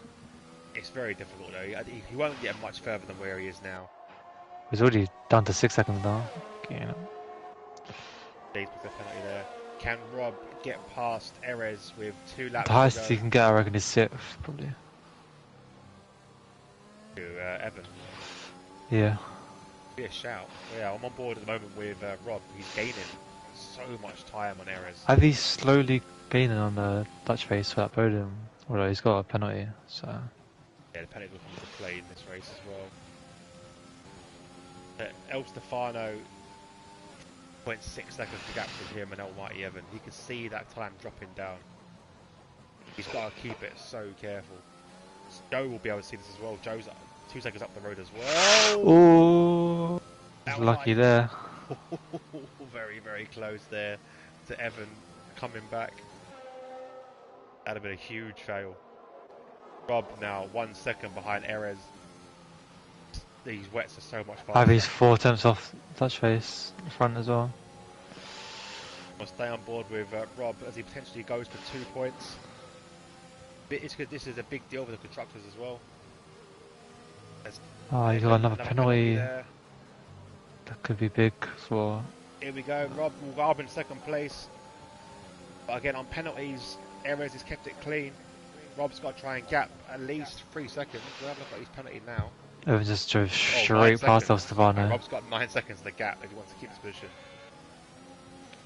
It's very difficult though. He won't get much further than where he is now. He's already down to 6 seconds now. Yeah. Days with the penalty there. Can Rob get past Erez with 2 laps The highest to go? he can get, I reckon, is 6th, probably. To Evan. Yeah. Be a shout. Yeah, I'm on board at the moment with Rob. He's gaining so much time on Erez. I think he's slowly gaining on the Dutch face for that podium. Although he's got a penalty, so. Yeah, the penalty will come into play in this race as well. El Stefano, 0.6 seconds to gap with him and Almighty Evan. He can see that time dropping down. He's got to keep it so careful. Joe will be able to see this as well. Joe's 2 seconds up the road as well. Oh, he's lucky there. Very, very close there to Evan coming back. That'd have been a huge fail. Rob now 1 second behind Erez. These wets are so much faster. Ivy's 4 attempts off Dutch face in front as well. I'll stay on board with Rob as he potentially goes for 2 points. This is a big deal for the constructors as well. Oh, he's got another penalty. There. That could be big as well. Here we go. Rob will go up in 2nd place. But again, on penalties, Erez has kept it clean. Rob's got to try and gap at least 3 seconds. We'll have a look at his penalty now. Evan just drove straight past El Stefano. Rob's got 9 seconds to gap if he wants to keep his position.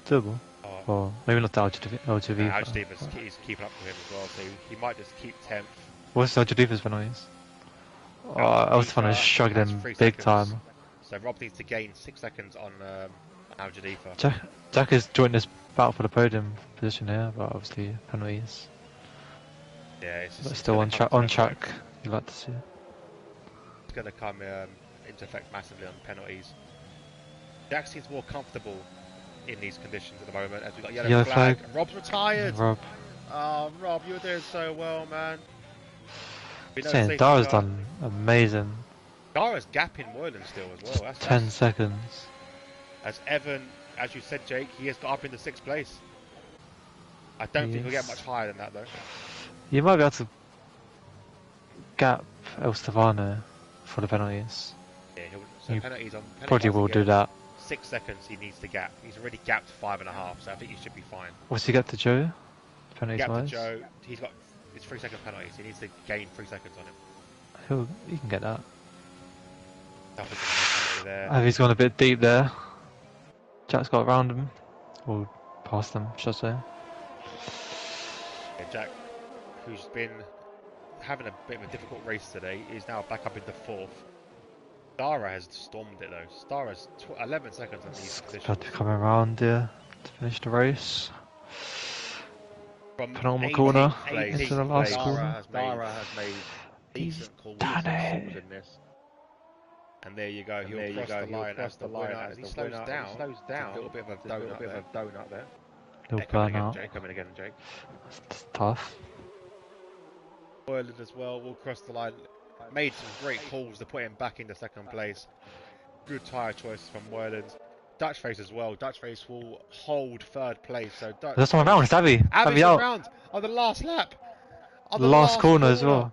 Doable. Or maybe not the LGV. He's keeping up with him as well, so he might just keep 10th. What's the LGV's penalties? El Stefano's struggling big time. So Rob needs to gain 6 seconds on Al Jadifa. Jack is joining this battle for the podium position here, but obviously penalties. Yeah, but still on track. You'd like to see. It's going to come into effect massively on penalties. Jack seems more comfortable in these conditions at the moment as we've got yellow flag. Rob's retired. Rob. Oh, Rob, you're doing so well, man. Saying Dara's done amazing. Dara's gapping Moylan still as well. That's 10 seconds. As Evan, as you said, Jake, he has got up into 6th place. I don't think he'll get much higher than that though. You might be able to gap El Stefano for the penalties. Yeah, so penalties probably will do that. 6 seconds he needs to gap. He's already gapped 5.5, so I think he should be fine. What's he get to Joe? Penalties wise? To Joe, he's got his 3 second penalties. He needs to gain 3 seconds on him. He can get that. He's gone a bit deep there. Jack's got around him. Or past him, should I say. Yeah, Jack, who's been having a bit of a difficult race today, is now back up into 4th. Dara has stormed it though. Dara's 11 seconds on these positions. Got to come around here to finish the race. From penultimate corner into the last corner. Dara has made decent calls in this. And there you go. He'll cross the line as the winner. As he slows down, a little bit of a donut there. Little burnout. Coming again, Jake. It's tough. Moylan as well will cross the line. Made some great calls to put him back into 2nd place. Good tyre choice from Moylan's. Dutch face as well. Dutch face will hold 3rd place. So there's someone around. It's Abby. Abby's around on the last lap. On the last corner as well.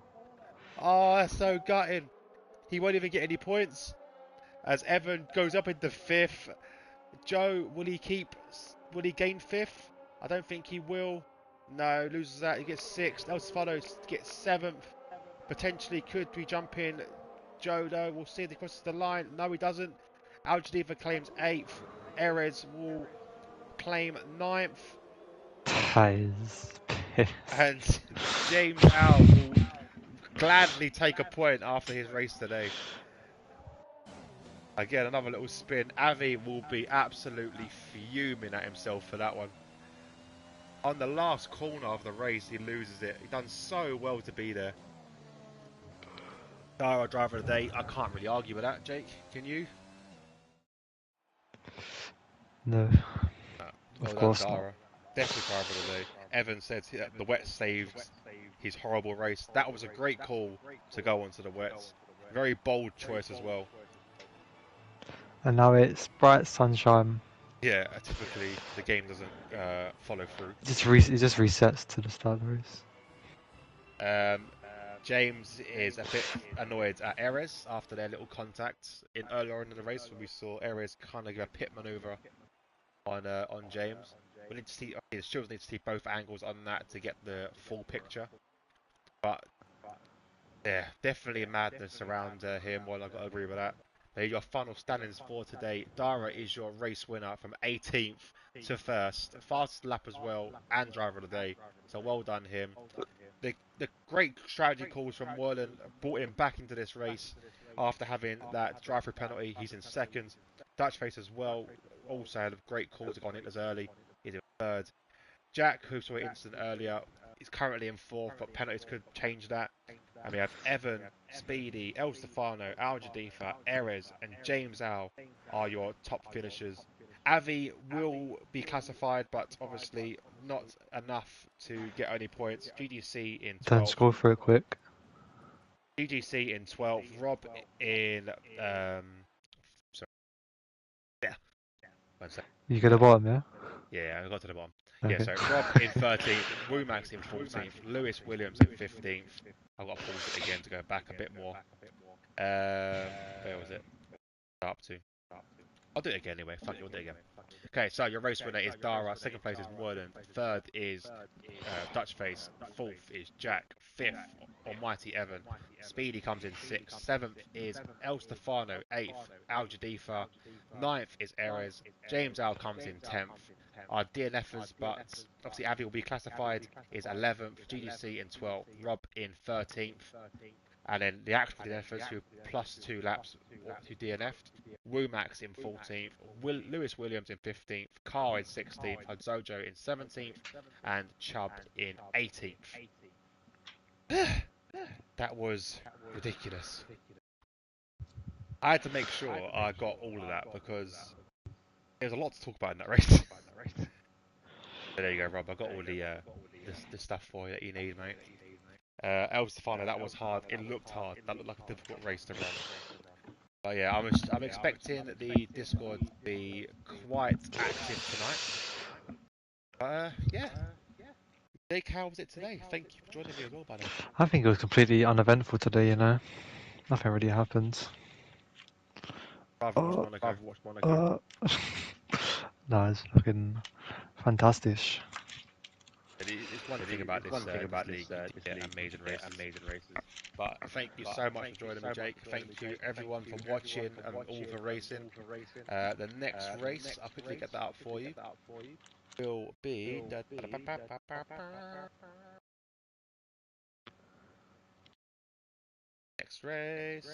Oh, that's so gutting. He won't even get any points. As Evan goes up into 5th. Joe, will he gain 5th? I don't think he will. No, loses that. He gets 6th. El Stefano gets 7th. Potentially could be jumping. Joe, though, we'll see if he crosses the line. No, he doesn't. Al Jadifa claims 8th. Erez will claim 9th. And James Al will gladly take a point after his race today. Again, another little spin. Avi will be absolutely fuming at himself for that one. On the last corner of the race, he loses it. He's done so well to be there. Dara driver of the day. I can't really argue with that, Jake. Can you? No. Well of course Dara. definitely driver of the day. Evan said the wet saved his horrible race. That was a great call to go onto the wets. Very bold choice as well. And now it's bright sunshine. Yeah, typically the game doesn't follow through. It just resets to the start of the race. James is a bit annoyed at Erez after their little contact in earlier in the race when we saw Erez kind of give a pit maneuver on James. We need to see. The stewards need to see both angles on that to get the full picture. But yeah, definitely madness around him. Well, I've got to agree with that. There are your final standings for today. Dara is your race winner from 18th to 1st. Fastest lap as well, and driver of the day. So well done him. The great strategy calls from Moylan brought him back into this race after having that drive-through penalty. He's in 2nd. Dutch Face as well also had a great call to go on it as early. He's in 3rd. Jack, who saw an incident earlier, is currently in 4th, but penalties could change that. And we have Evan, Speedy, El Stefano, Al Jadifa, Erez, and James Al are your top finishers. Avi will be classified, but obviously not enough to get any points. GGC in Don't 12th. scroll through it quick. GGC in 12th. Rob in sorry. Yeah. 1 second. You get the bottom, yeah? Yeah, I got to the bottom. Okay. Yeah, so Rob in 13th, Wumax in 14th, Lewis Williams in 15th. I've got to pause it again to go back a bit more. Where was it? Up to. I'll do it again anyway. Fuck it, we'll do it again. Okay, so your race winner is Dara. 2nd place is Moylan. 3rd is Dutch Face. 4th is Jack. 5th, Almighty Evan. Speedy comes in 6th. 7th is El Stefano. 8th, Al Jadifa. 9th is Erez. James Al comes in 10th. Our DNFers, but obviously Avi will be classified, is 11th. GGC in 12th. Rob in 13th. And then the actual DNFers who plus 2 laps who DNF'd. Wumax in 14th, Lewis Williams in 15th, Carl in 16th, Hadzojo in 17th, and Chubb in 18th. That was ridiculous. I had to make sure I got all of that because there's a lot to talk about in that race. There you go, Rob. I got all the stuff for you that you need, mate. El Stefano, that was hard. It looked hard. That looked like a difficult race to run. But yeah, I'm expecting the Discord to be quite active tonight. Yeah. Jake, how was it today? Thank you for joining me as well, buddy. I think it was completely uneventful today, you know? Nothing really happened. Rather watch Monaco. No, it's fucking fantastic. It's one thing about this league, you get amazing races. But thank you so much for joining me, Jake. Thank you everyone for watching and all for racing. The next race, I'll quickly get that up for you, will be next race.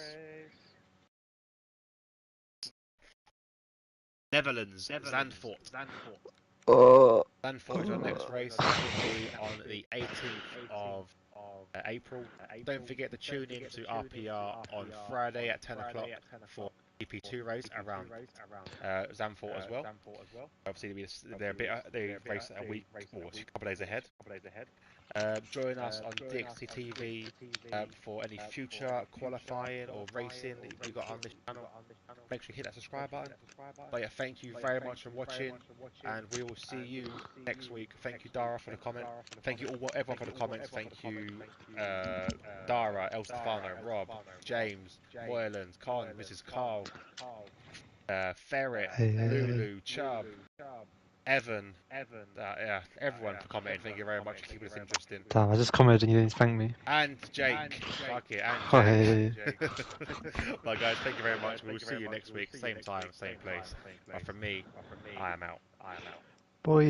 Netherlands, Zandvoort. Zandvoort is your next race. That will be on the 18th of April. Don't forget to tune in to RPR on Friday at 10 o'clock for EP2 race around Zandvoort as well. Obviously, they race a week or a couple of days ahead. Join us on DXT TV for any future qualifying or racing that you got on this channel. Make sure you hit that subscribe button. But yeah, thank you very much for watching, and we will see you next week. Thank you, Dara, for the comment. Thank you all, everyone for the comments. Thank you, Dara, El Stefano, Rob, James, Moyland, Con, Mrs. Carl, Ferret, Lulu, Chubb, Evan, yeah, everyone for commenting. Thank you very much for keeping this interesting. Damn, I just commented and you didn't thank me. And Jake, fuck it, and Oh, Jake. hey. Well, guys, thank you very much. We'll see you next week, same time, same place. But for me, I am out. Boy.